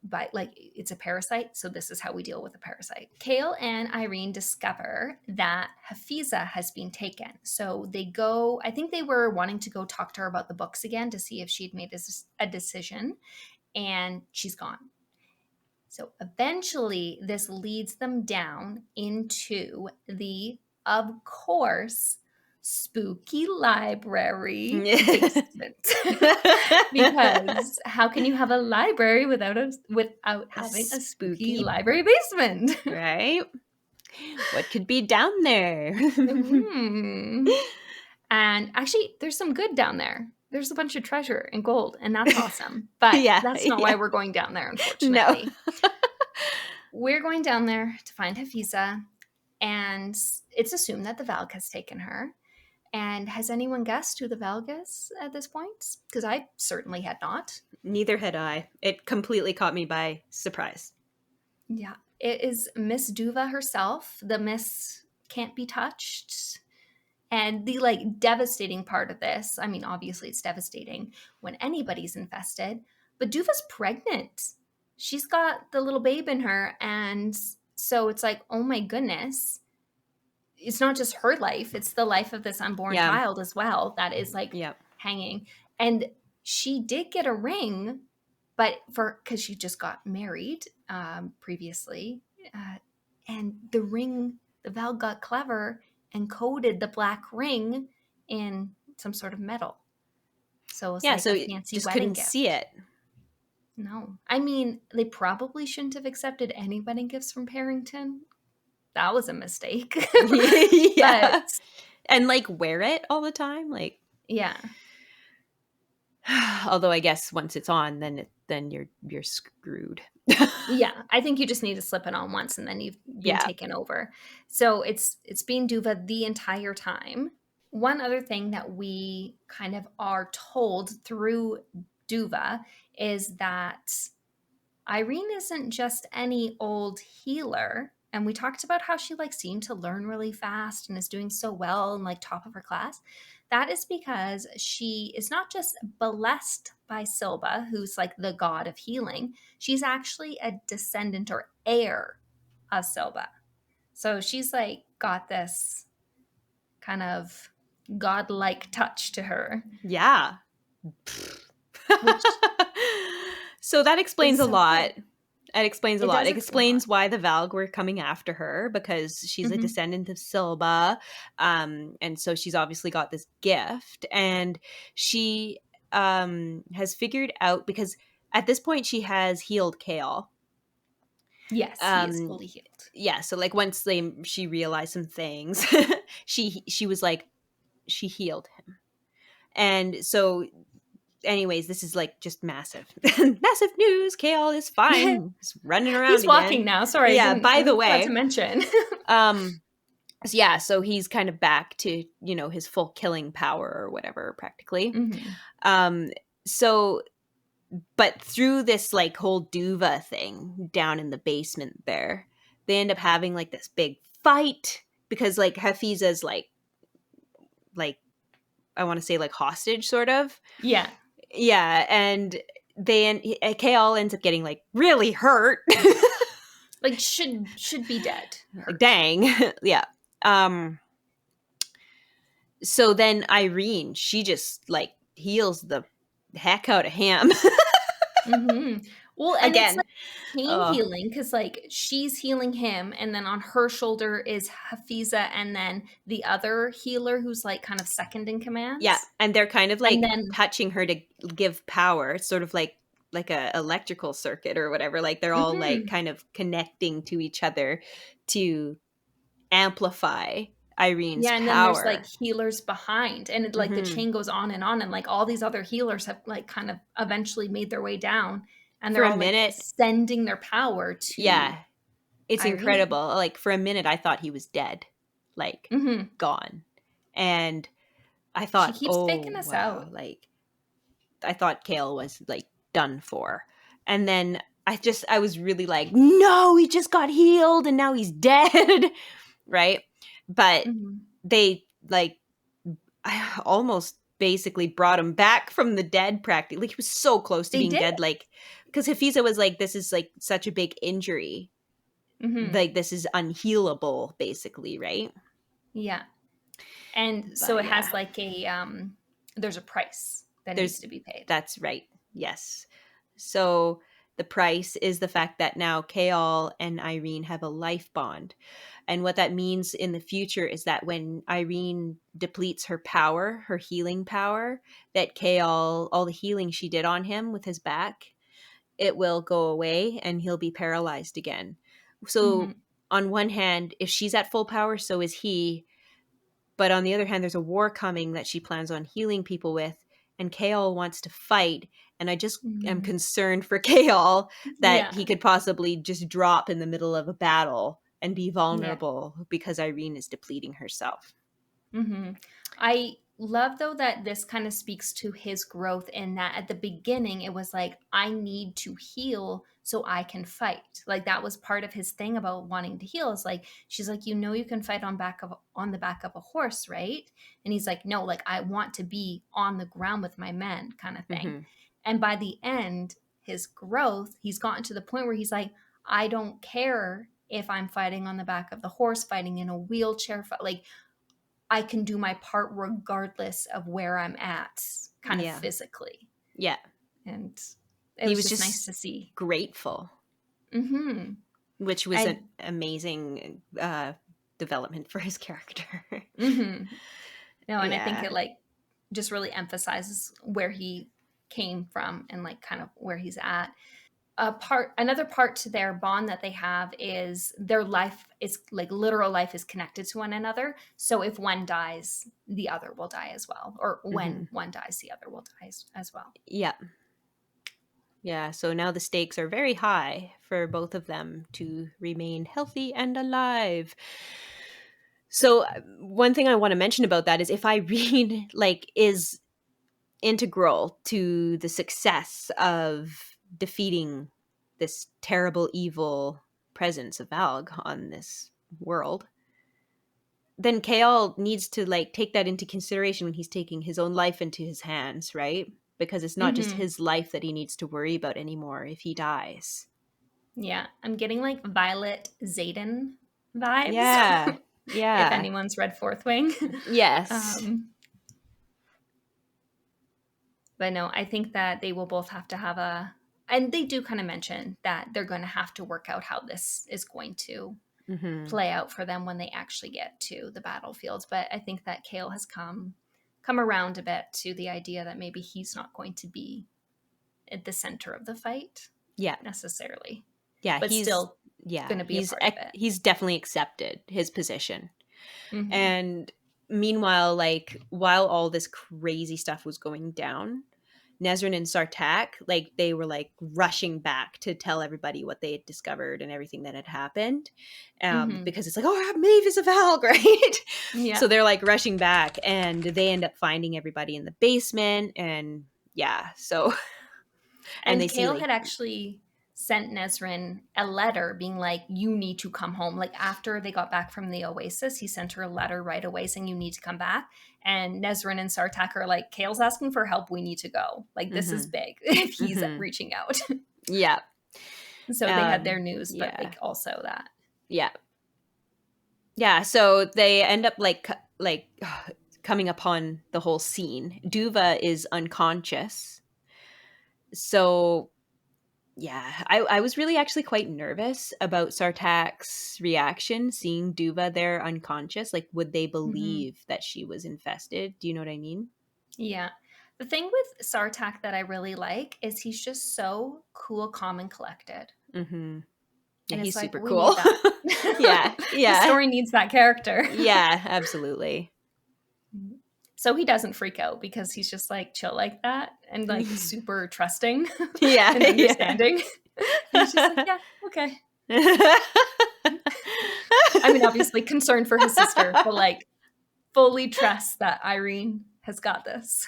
But like it's a parasite, so this is how we deal with a parasite. Kale and Irene discover that Hafiza has been taken, so they go, I think they were wanting to go talk to her about the books again to see if she'd made a decision, and she's gone. So eventually this leads them down into the, of course, spooky library basement. Because how can you have a library without A having a spooky spooky, library basement? right? What could be down there? Hmm. And actually, there's some good down there. There's a bunch of treasure and gold, and that's awesome. But Yeah, that's not why yeah. we're going down there, No. unfortunately. We're going down there to find Hafiza, and it's assumed that the Valg has taken her. And has anyone guessed who the Valg is at this point? Because I certainly had not. Neither had I. It completely caught me by surprise. Yeah, it is Miss Duva herself, the Miss Can't Be Touched. And the like devastating part of this, I mean, obviously it's devastating when anybody's infested, but Duva's pregnant. She's got the little babe in her. And so it's like, oh my goodness. it's not just her life, it's the life of this unborn Yeah. child as well that is like Yep. hanging. And she did get a ring, but because she just got married previously, uh, and the Val got clever and coated the black ring in some sort of metal. So it was Yeah, like so a you fancy just wedding couldn't see gift. it. No. I mean, they probably shouldn't have accepted any wedding gifts from Parrington. That was a mistake. But Yeah. And like wear it all the time, like yeah. although I guess once it's on, then you're screwed. Yeah, I think you just need to slip it on once and then you've been Yeah. taken over. So it's been Duva the entire time. One other thing that we kind of are told through Duva is that Irene isn't just any old healer. And we talked about how she like seemed to learn really fast and is doing so well and like top of her class. That is because she is not just blessed by Silba, who's like the god of healing. She's actually a descendant or heir of Silba. So she's like got this kind of godlike touch to her, Yeah. which So that explains is a so lot. cool. It explains a It lot. does It explain a lot. explains why the Valg were coming after her, because she's a Hmm. descendant of Silba, and so she's obviously got this gift, and she has figured out, because at this point she has healed Kale. Yes, he is Um, fully healed. yeah, so like once she realized some things, she was like she healed him, and so anyways, this is like just massive. Massive news. Kale is fine. He's running around He's walking again. now. Sorry, Yeah, by I the forgot to way, mention. um yeah, so he's kind of back to, his full killing power or whatever, practically. Hmm. Um so but through this like whole Duva thing down in the basement there, they end up having like this big fight because like Hafiza's like I want to say like hostage sort of. Yeah, Yeah, and Kale ends up getting like really hurt. like should be dead. Like Hurt. dang. Yeah. Um so then Irene, she just like heals the heck out of him. Hmm. Well, and it's Again. like chain Oh. healing because like she's healing him, and then on her shoulder is Hafiza, and then the other healer who's like kind of second in command, Yeah, and they're kind of and like then touching her to give power, sort of like a electrical circuit or whatever. Like they're all like mhm. kind of connecting to each other to amplify Irene's Yeah, and then there's like power. healers behind, and like the Hmm. chain goes on, and like all these other healers have like kind of eventually made their way down, and For they're a all like minute, sending their power to yeah, it's Irene. incredible. Like for a minute, I thought he was dead, like Hmm. gone, and I She thought, keeps oh faking us wow, out. like I thought Kale was like done for, and then I was really like, no, he just got healed and now he's dead, right? But Hmm. they like I almost basically brought him back from the dead practically. Like he was so close to They being did. dead, like because Hafiza was like, this is like such a big injury, Hmm. like this is unhealable basically, right? Yeah, and so But it has yeah, like a there's a price that needs there's to be paid. that's right, yes. So the price is the fact that now Kaol and Irene have a life bond, and what that means in the future is that when Irene depletes her power, her healing power, that Kaol, all the healing she did on him with his back, it will go away and he'll be paralyzed again. So Hmm. on one hand, if she's at full power, so is he. But on the other hand, there's a war coming that she plans on healing people with, and Kaol wants to fight. And I just am Hmm. concerned for Kaol that Yeah, he could possibly just drop in the middle of a battle and be yeah. vulnerable because Irene is depleting herself. Hmm. I love though that this kind of speaks to his growth in that at the beginning it was like I need to heal so I can fight. Like that was part of his thing about wanting to heal. Is like she's like, you know, you can fight on the back of a horse, right? And he's like, no, like I want to be on the ground with my men, kind of thing. Hmm. And by the end, his growth, he's gotten to the point where he's like, I don't care if I'm fighting on the back of the horse, fighting in a wheelchair, like I can do my part regardless of where I'm at, kind of Yeah. physically. Yeah. And it He was was just nice just to see. grateful, Mm-hmm. which was an And amazing development for his character. mm-hmm. No, and I think Yeah. it like just really emphasizes where he came from and like kind of where he's at. Another part to their bond that they have is their life is like literal life is connected to one another. So if one dies, the other will die as well. Or Mm-hmm. when one dies, the other will die as well. Yeah. Yeah. So now the stakes are very high for both of them to remain healthy and alive. So one thing I want to mention about that is if I read like is integral to the success of defeating this terrible evil presence of Valg on this world, then Kael needs to like take that into consideration when he's taking his own life into his hands, right? Because it's not just Mm-hmm. his life that he needs to worry about anymore if he dies. Yeah, I'm getting like Violet Zayden vibes. Yeah. If Yeah. anyone's read Fourth Wing. Yes. um, but no, I think that they will both have to have and they do kind of mention that they're going to have to work out how this is going to Mm-hmm. play out for them when they actually get to the battlefields. But I think that Kale has come around a bit to the idea that maybe he's not going to be at the center of the fight Yeah. necessarily, Yeah. but still going to be a He's part of it. he's definitely accepted his position. Mm-hmm. And meanwhile, like while all this crazy stuff was going down, Nezrin and Sartak, like they were like rushing back to tell everybody what they had discovered and everything that had happened, Mm-hmm. because it's like, oh, Maeve is a Valg, right? Yeah. So they're like rushing back, and they end up finding everybody in the basement, and yeah, so and they And see Kale like, had actually sent Nesrin a letter being like, you need to come home. Like after they got back from the Oasis, he sent her a letter right away saying, you need to come back. And Nesrin and Sartak are like, Kale's asking for help. We need to go. Like, this is mm-hmm, big if he's mm-hmm, reaching out. yeah, So they had their news, but yeah, like also that. yeah. Yeah, so they end up like coming upon the whole scene. Duva is unconscious. So yeah, I was really actually quite nervous about Sartak's reaction seeing Duva there unconscious. Like, would they Mm-hmm. believe that she was infested? Do you know what I mean? Yeah. The thing with Sartak that I really like is he's just so cool, calm, and collected. Mm-hmm. Yeah, And it's he's like, super we need cool. that. Yeah, The yeah, story needs that character. yeah, absolutely. So he doesn't freak out because he's just like chill like that and like super trusting Yeah, and yeah. understanding. He's just like, yeah, okay. I mean, obviously concerned for his sister, but like fully trusts that Irene has got this.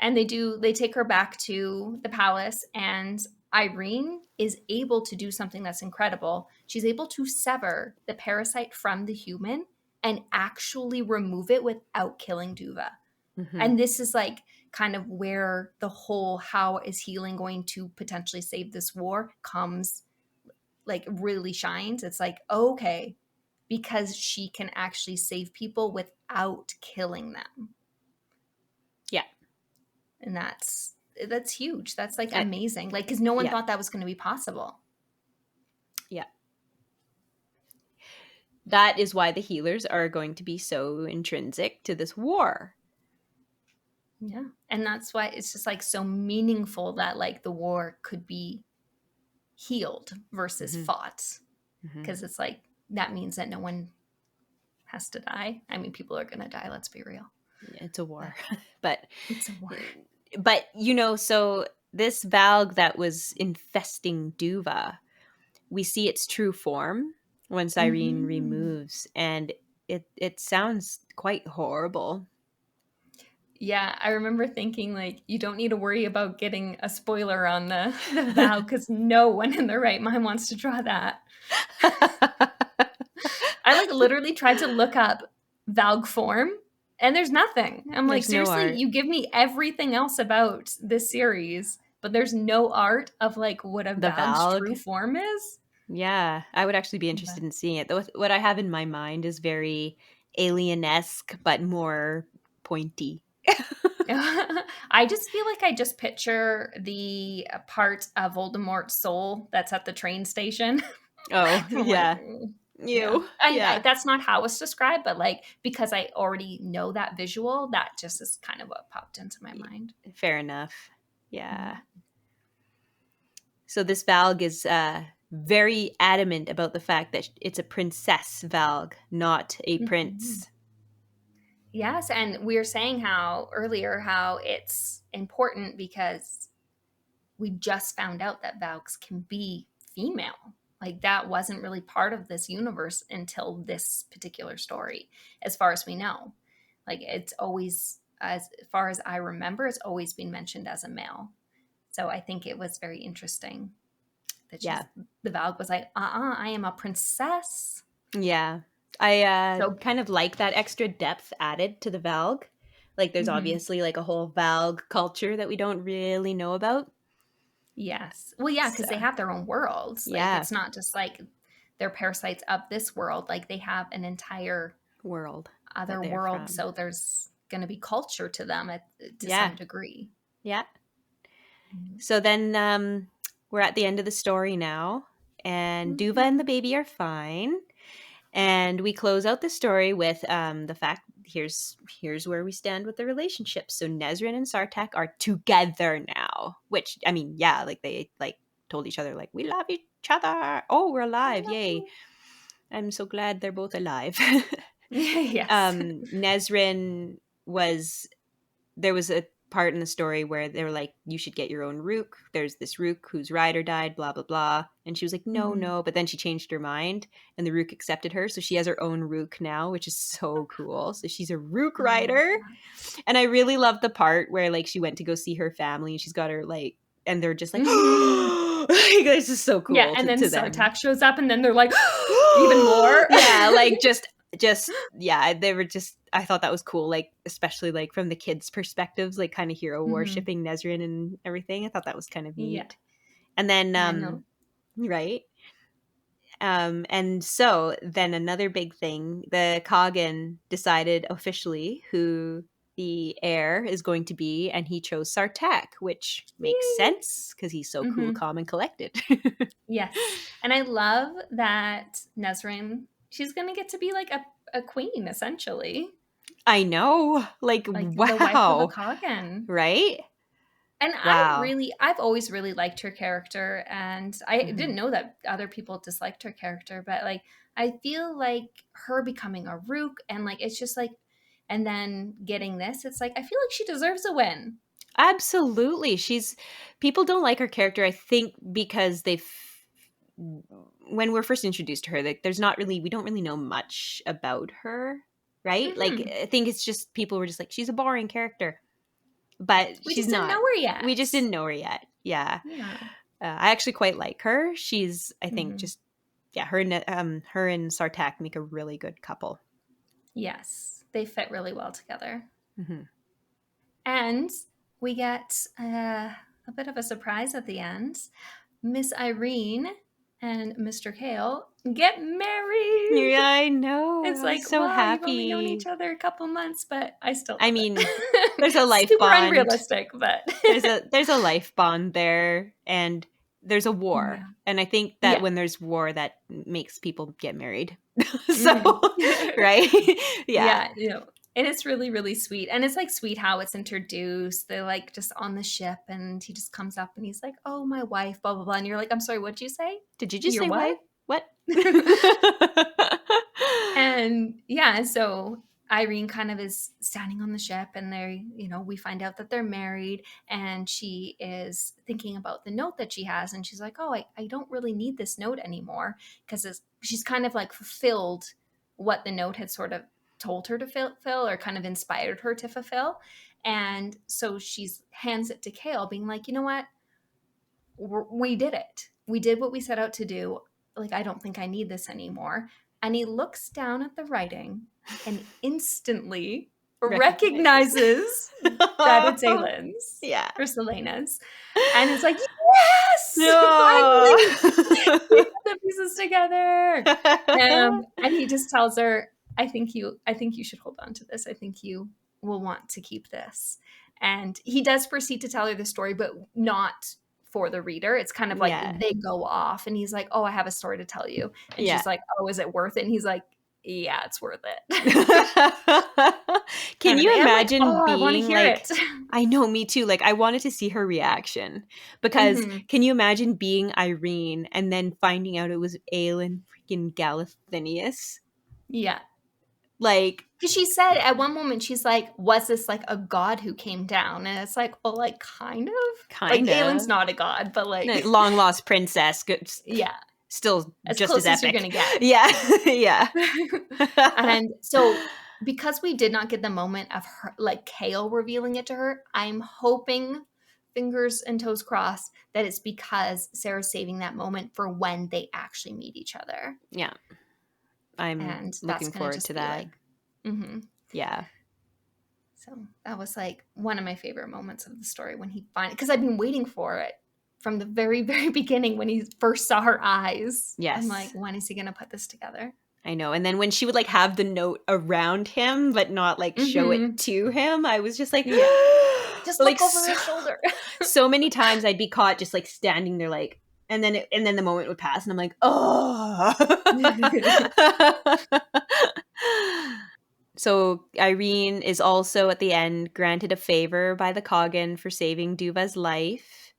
And they take her back to the palace, and Irene is able to do something that's incredible. She's able to sever the parasite from the human and actually remove it without killing Duva. Mhm. And this is like kind of where the whole how is healing going to potentially save this war comes, like really shines. It's like, okay, because she can actually save people without killing them. Yeah. And that's huge. That's like Uh, amazing. Like, because no one yeah. thought that was going to be possible. Yeah. That is why the healers are going to be so intrinsic to this war. Yeah. And that's why it's just like so meaningful that like the war could be healed versus Mhm. fought. Mhm. Because it's like that means that no one has to die. I mean, people are going to die. Let's be real. It's a But war. but it's a war. so this Valg that was infesting Duva, we see its true form when Cyrene Mm-hmm. removes, and it sounds quite horrible. Yeah, I remember thinking like you don't need to worry about getting a spoiler on the vow because no one in their right mind wants to draw that. I like literally tried to look up Valg form and there's nothing. I'm like, There's no seriously, art. you give me everything else about this series, but there's no art of like what a The Valg's true Valg. form is. Yeah, I would actually be interested in seeing it. What I have in my mind is very alien-esque, but more pointy. I just feel like I just picture the part of Voldemort's soul that's at the train station. Oh, I'm like, yeah. yeah. You. I Yeah. that's not how it's described, but like because I already know that visual, that just is kind of what popped into my mind. Fair enough. Yeah. Mhm. So this Valg is very adamant about the fact that it's a princess Valg, not a Mhm. prince. Yes, and we were saying how earlier how it's important because we just found out that Valks can be female. Like that wasn't really part of this universe until this particular story, as far as we know. Like it's always, as far as I remember, it's always been mentioned as a male. So I think it was very interesting that Yeah. the Valk was like, I am a princess. Yeah. I So, kind of like that extra depth added to the Valg. Like there's mhm. obviously like a whole Valg culture that we don't really know about. Yes. Well, yeah, So, because they have their own worlds. Like yeah, it's not just like they're parasites of this world. Like they have an entire world that other they're world. from. So there's going to be culture to them to Yeah. some degree. Yeah. Mhm. So then we're at the end of the story now, and Duva and the Mhm. baby are fine. And we close out the story with the fact here's where we stand with the relationship. So Nezrin and Sartak are together now, which I mean, yeah, like they like told each other like we love each other. Oh, we're I alive. love Yay. you. I'm so glad they're both alive. Yes. Nezrin was there was a part in the story where they were like, you should get your own rook. There's this rook whose rider died, blah, blah, blah. And she was like, no, Mhm. no. But then she changed her mind and the rook accepted her. So she has her own rook now, which is so cool. So she's a rook I love rider. that. And I really love the part where like she went to go see her family and she's got her like, and they're just like, Mhm. like, this is so Yeah, cool and then to them. Sartak shows up, and then they're like, even more. Yeah, like just yeah, they were just I thought that was cool, like especially like from the kids' perspectives, like kind of hero Mhm. worshipping Nezrin and everything. I thought that was kind of Yeah. neat. And then Yeah. No. right. And so then another big thing, the Kagan decided officially who the heir is going to be, and he chose Sartak, which makes Yay. sense because he's so cool, Mhm. calm, and collected. Yes. And I love that Nesrin, she's going to get to be like a queen, essentially, I know. Like, like the wife of a wow. Kagan. Right? And Wow. I've always really liked her character. And I Mhm. didn't know that other people disliked her character, but like, I feel like her becoming a Rook and like, it's just like, and then getting this, it's like, I feel like she deserves a win. Absolutely. She's people don't like her character, I think, because when we're first introduced to her, like there's not really we don't really know much about her, right? Like Hmm. I think it's just people were just like, she's a boring character. But We she's just didn't not. know her We yet. just didn't know her yet. Yeah. Yeah. I actually quite like her. She's I think Hmm. just yeah, her and Sartak make a really good couple. Yes. They fit really well together. Mhm. And we get a bit of a surprise at the end. Miss Irene and Mr. Kale get married. Yeah, I know. It's I was like, so wow, you've only known each happy. other a couple months, but I still I love mean, there's a it. life Super bond. unrealistic, but There's a life bond there, and there's a war, yeah. and I think that Yeah. when there's war that makes people get married. So Mhm. right. Yeah. Yeah, and it's really, really sweet. And it's like sweet how it's introduced. They're like just on the ship and he just comes up and he's like, oh, my wife, blah, blah, blah. And you're like, I'm sorry, what'd you say? Did you just Your say what? wife? What? And yeah, so Irene kind of is standing on the ship and we find out that they're married and she is thinking about the note that she has. And she's like, oh, I don't really need this note anymore because she's kind of like fulfilled what the note had sort of told her to fulfill or kind of inspired her to fulfill. And so she's hands it to Kale being like, you know what? We did it. We did what we set out to do. Like, I don't think I need this anymore. And he looks down at the writing and instantly Recognizes. recognizes that it's Aylin's Yeah. or Selena's. And it's like, yes, No. finally. We had to be pieces together. And he just tells her, I think you should hold on to this. I think you will want to keep this. And he does proceed to tell her the story, but not for the reader. It's kind of like Yeah. they go off and he's like, oh, I have a story to tell you. And Yeah. she's like, oh, is it worth it? And he's like, yeah, it's worth it. Can Kind of you thing. I'm like, imagine oh, I want to being hear like, it. I know, me too. Like, I wanted to see her reaction because Mhm. can you imagine being Irene and then finding out it was Aelin freaking Galathinius? Yeah. Like, Because she said at one moment, she's like, was this like a god who came down? And it's like, well, like, kind of. Like, Aylin's kinda. not a god, but like, Long lost princess. Good. yeah, Still as just as close as you're epic. going to get. Yeah. Yeah. And so, because we did not get the moment of her, like, Kale revealing it to her, I'm hoping, fingers and toes crossed, that it's because Sarah's saving that moment for when they actually meet each other. Yeah. I'm And that's looking going to forward just to be that. like, mm-hmm. Yeah. So that was like one of my favorite moments of the story when he finally, because I've been waiting for it from the very, very beginning when he first saw her eyes. Yes. I'm like, when is he going to put this together? I know. And then when she would like have the note around him, but not like show it to him, I was just like, yeah, just like, look over his shoulder. So many times I'd be caught just like standing there, like, and then the moment would pass, and I'm like, oh. So Irene is also at the end granted a favor by the Coggin for saving Duva's life.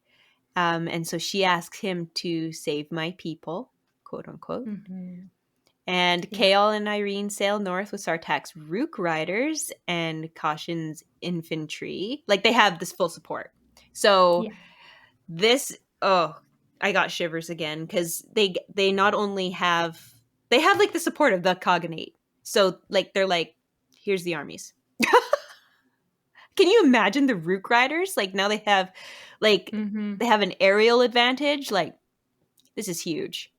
And so she asks him to save my people, quote unquote. Mm-hmm. And Yeah. Chaol and Irene sail north with Sartak's Rook riders and Caution's infantry. Like, they have this full support. So Yeah. this, oh, I got shivers again because they not only have, they have like the support of the Cognate. So like they're like, here's the armies. Can you imagine the Rook riders? Like, now they have like they have an aerial advantage. Like, this is huge.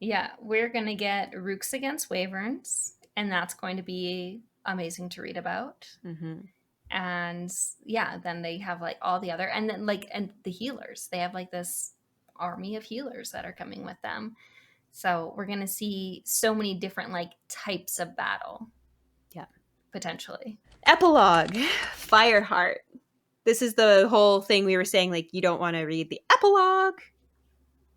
Yeah, we're going to get Rooks against Wyverns, and that's going to be amazing to read about. Mm-hmm. And yeah, then they have like all the other, and then like, and the healers. They have like this army of healers that are coming with them. So we're going to see so many different like types of battle. Yeah. Potentially. Epilogue. Fireheart. This is the whole thing we were saying, like, you don't want to read the epilogue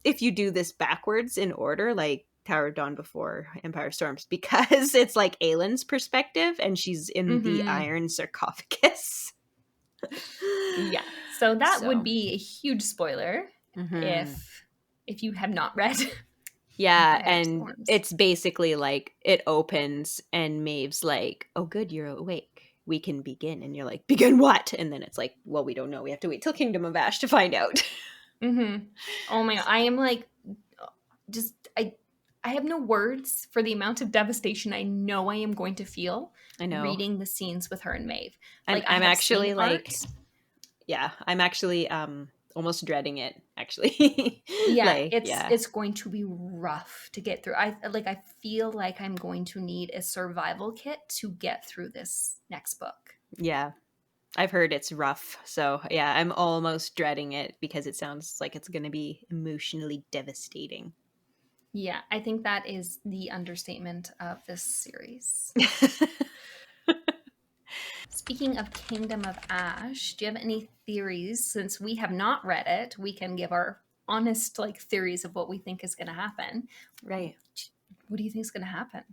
if you do this backwards in order, like Tower of Dawn before Empire of Storms, because it's like Aylin's perspective and she's in the iron sarcophagus. Yeah. So that would be a huge spoiler if you have not read. Yeah, and it's basically like it opens and Maeve's like, oh good, you're awake. We can begin. And you're like, begin what? And then it's like, well, we don't know. We have to wait till Kingdom of Ash to find out. Oh my God. I am like, just, I have no words for the amount of devastation I know I am going to feel reading the scenes with her and Maeve. Like, I'm actually like, yeah, I'm actually almost dreading it, actually. Yeah, like, it's going to be rough to get through. I feel like I'm going to need a survival kit to get through this next book. Yeah. I've heard it's rough. So, yeah, I'm almost dreading it because it sounds like it's going to be emotionally devastating. Yeah, I think that is the understatement of this series. Speaking of Kingdom of Ash, do you have any theories? Since we have not read it, we can give our honest like theories of what we think is going to happen. Right. What do you think is going to happen?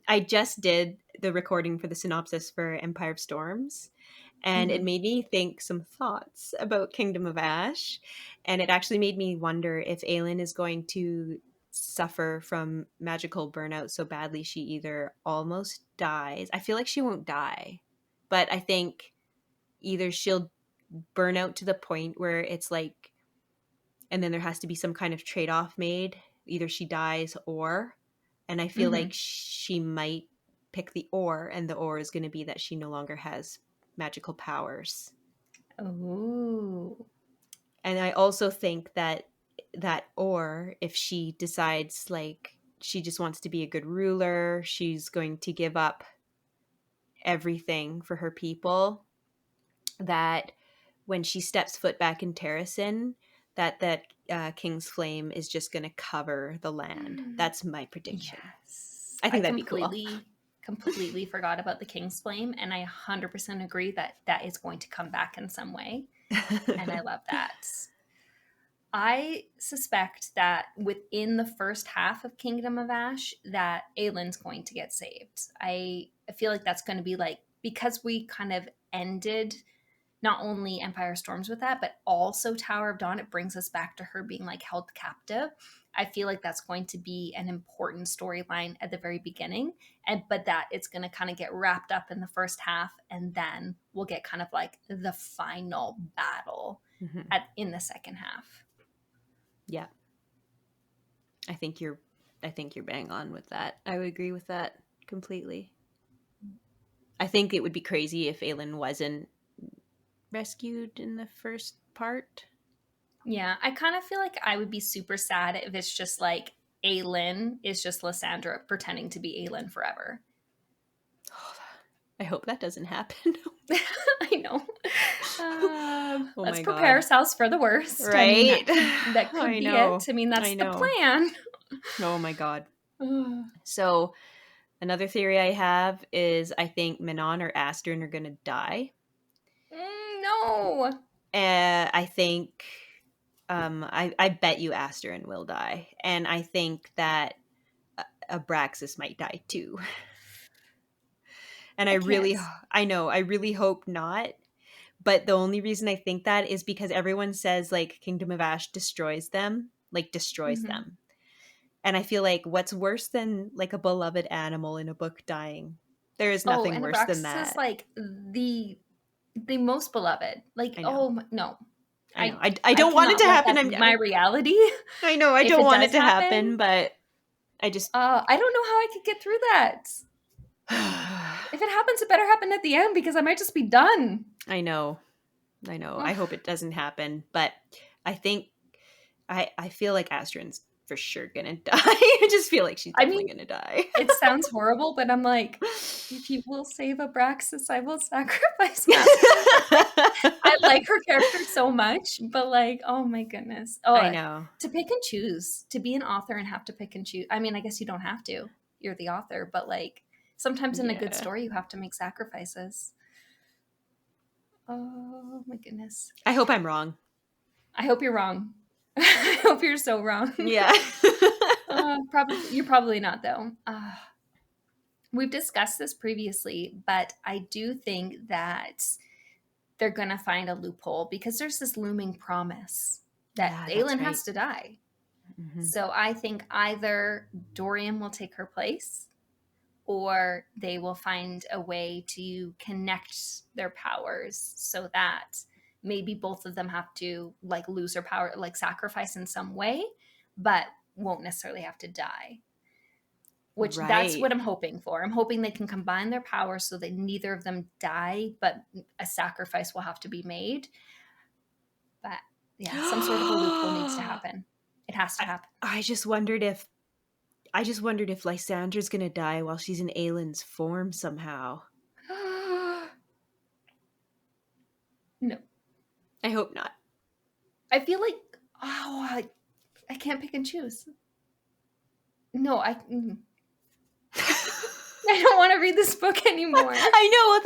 I just did the recording for the synopsis for Empire of Storms, and it made me think some thoughts about Kingdom of Ash, and it actually made me wonder if Aelin is going to suffer from magical burnout so badly she either almost dies. I feel like she won't die, but I think either she'll burn out to the point where it's like, and then there has to be some kind of trade-off made. Either she dies or, and I feel like she might pick the or, and the or is going to be that she no longer has magical powers. Oh. And I also think that or, if she decides like she just wants to be a good ruler, she's going to give up everything for her people, that when she steps foot back in Terracin, that King's Flame is just going to cover the land. That's my prediction. Yes. I I think that'd be cool. completely forgot about the King's Flame, and I 100% agree that that is going to come back in some way, and I love that. I suspect that within the first half of Kingdom of Ash, that Aelin's going to get saved. I feel like that's going to be like, because we kind of ended not only Empire Storms with that, but also Tower of Dawn, it brings us back to her being like held captive. I feel like that's going to be an important storyline at the very beginning, but that it's going to kind of get wrapped up in the first half, and then we'll get kind of like the final battle in the second half. Yeah. I think you're bang on with that. I would agree with that completely. I think it would be crazy if Aelin wasn't rescued in the first part. Yeah, I kind of feel like I would be super sad if it's just like Aelin is just Lysandra pretending to be Aelin forever. I hope that doesn't happen. I know. Oh Let's my prepare God. ourselves for the worst. Right? I mean, that could I be know. it. I mean, that's I the know. plan. Oh my God. So another theory I have is I think Manon or Astern are going to die. No. I think I bet you Astern will die. And I think that Abraxas might die too. And I really hope not. But the only reason I think that is because everyone says like Kingdom of Ash destroys them. And I feel like what's worse than like a beloved animal in a book dying? There is nothing and worse than Abraxas that. is like the most beloved. Like, I know. No. I know. I don't want it to happen. That be my reality. I know. I don't want it to happen, but I just. I don't know how I could get through that. If it happens, it better happen at the end because I might just be done. I know. I hope it doesn't happen, but I think I feel like Astron's for sure gonna die. I just feel like she's definitely gonna die. It sounds horrible, but I'm like, if you will save Abraxas, I will sacrifice Astron. I like her character so much, but like, oh my goodness. Oh, I know. To pick and choose, to be an author and have to pick and choose. I mean, I guess you don't have to. You're the author, but like sometimes in a good story, you have to make sacrifices. Oh my goodness. I hope I'm wrong. I hope you're wrong. I hope you're so wrong. Yeah. You're probably not though. We've discussed this previously, but I do think that they're going to find a loophole because there's this looming promise that Aelin has to die. Mm-hmm. So I think either Dorian will take her place or they will find a way to connect their powers so that maybe both of them have to like lose their power, like sacrifice in some way, but won't necessarily have to die. Which that's what I'm hoping for. I'm hoping they can combine their powers so that neither of them die, but a sacrifice will have to be made. But yeah, some sort of a loophole needs to happen. It has to happen. I just wondered if Lysandra's gonna die while she's in Aelin's form somehow. No. I hope not. I feel like I can't pick and choose. No, I don't want to read this book anymore. I know.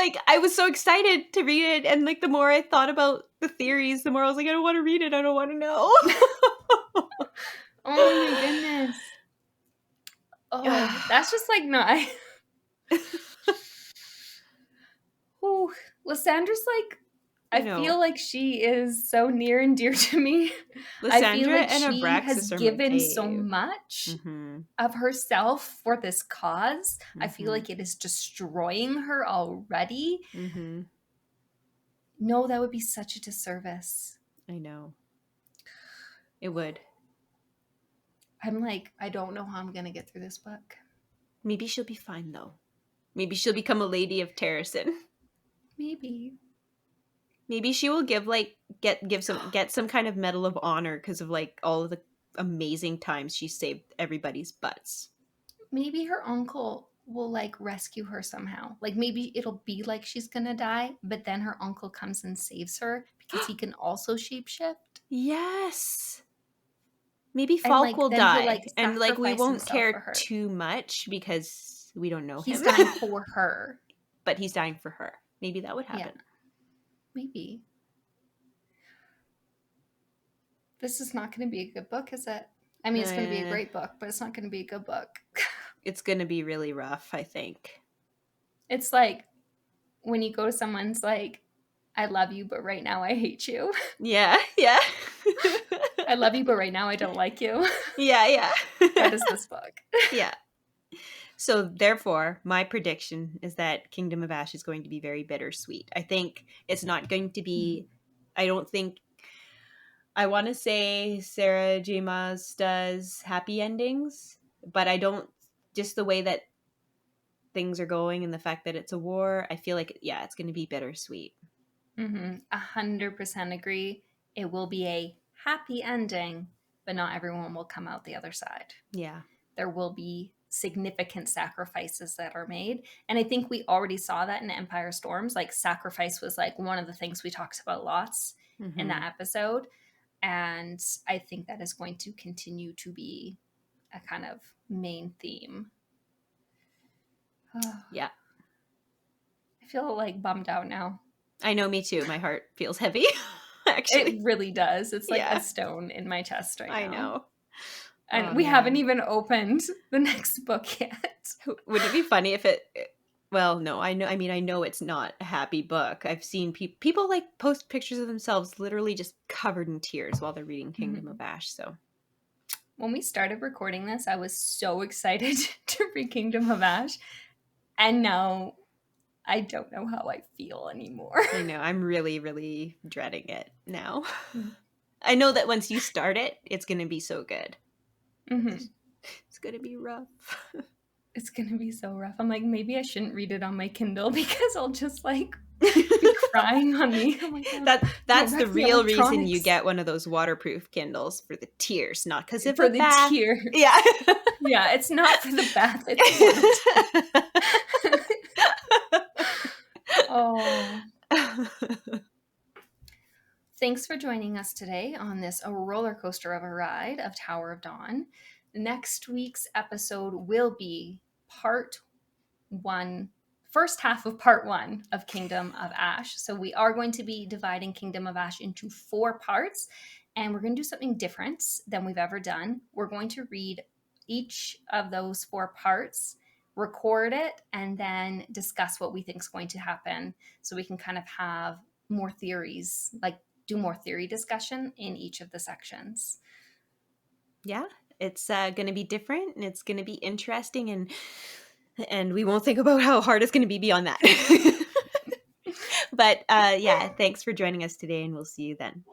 Like, I was so excited to read it, and like the more I thought about the theories, the more I was like, I don't want to read it. I don't want to know. Oh my goodness. Oh, that's just like no. Ooh, Lysandra's like, I feel like she is so near and dear to me. Lysandra I feel like and she Abraxas has are given so much of herself for this cause. I feel like it is destroying her already. No, that would be such a disservice. I know. It would. I'm like, I don't know how I'm going to get through this book. Maybe she'll be fine, though. Maybe she'll become a lady of Terrasen. Maybe she will get some kind of medal of honor because of like all of the amazing times she saved everybody's butts. Maybe her uncle will like rescue her somehow. Like maybe it'll be like she's gonna die, but then her uncle comes and saves her because he can also shapeshift. Yes. Maybe And Falk will then he'll like die, and like we sacrifice won't himself for care her. too much because we don't know He's him. dying for her. But he's dying for her. Maybe that would Yeah, happen. maybe. This is not going to be a good book, is it? I mean, it's going to be a great book, but it's not going to be a good book. It's going to be really rough, I think. It's like when you go to someone's like, I love you, but right now I hate you. Yeah, yeah. I love you, but right now I don't like you. Yeah, yeah. That is this book. Yeah. So therefore, my prediction is that Kingdom of Ash is going to be very bittersweet. I think it's not going to be, I don't think, I want to say Sarah J Maas does happy endings, but I don't, just the way that things are going and the fact that it's a war, I feel like, yeah, it's going to be bittersweet. 100% agree. It will be a happy ending, but not everyone will come out the other side. Yeah. There will be significant sacrifices that are made. And I think we already saw that in Empire Storms. Like, sacrifice was like one of the things we talked about lots in that episode. And I think that is going to continue to be a kind of main theme. Yeah. I feel like bummed out now. I know, me too. My heart feels heavy, actually. It really does. It's like Yeah. a stone in my chest right now. I know. And Oh, we man. haven't even opened the next book yet. Wouldn't it be funny if it, well, no, I know, I mean, I know it's not a happy book. I've seen people like post pictures of themselves literally just covered in tears while they're reading Kingdom of Ash, so. When we started recording this, I was so excited to read Kingdom of Ash. And now I don't know how I feel anymore. I know, I'm really, really dreading it now. I know that once you start it, it's going to be so good. It's going to be rough. It's going to be so rough. I'm like, maybe I shouldn't read it on my Kindle because I'll just like be crying on me. Oh my God. That's the real reason you get one of those waterproof Kindles, for the tears, not because of for the bath. Tears. Yeah. Yeah, it's not for the bath. It's for the Oh. Thanks for joining us today on this roller coaster of a ride of Tower of Dawn. Next week's episode will be first half of part 1 of Kingdom of Ash. So we are going to be dividing Kingdom of Ash into 4 parts, and we're going to do something different than we've ever done. We're going to read each of those 4 parts, record it, and then discuss what we think is going to happen, so we can kind of have more theories, like do more theory discussion in each of the sections. Yeah, it's going to be different, and it's going to be interesting, and we won't think about how hard it's going to be beyond that. But yeah, thanks for joining us today, and we'll see you then.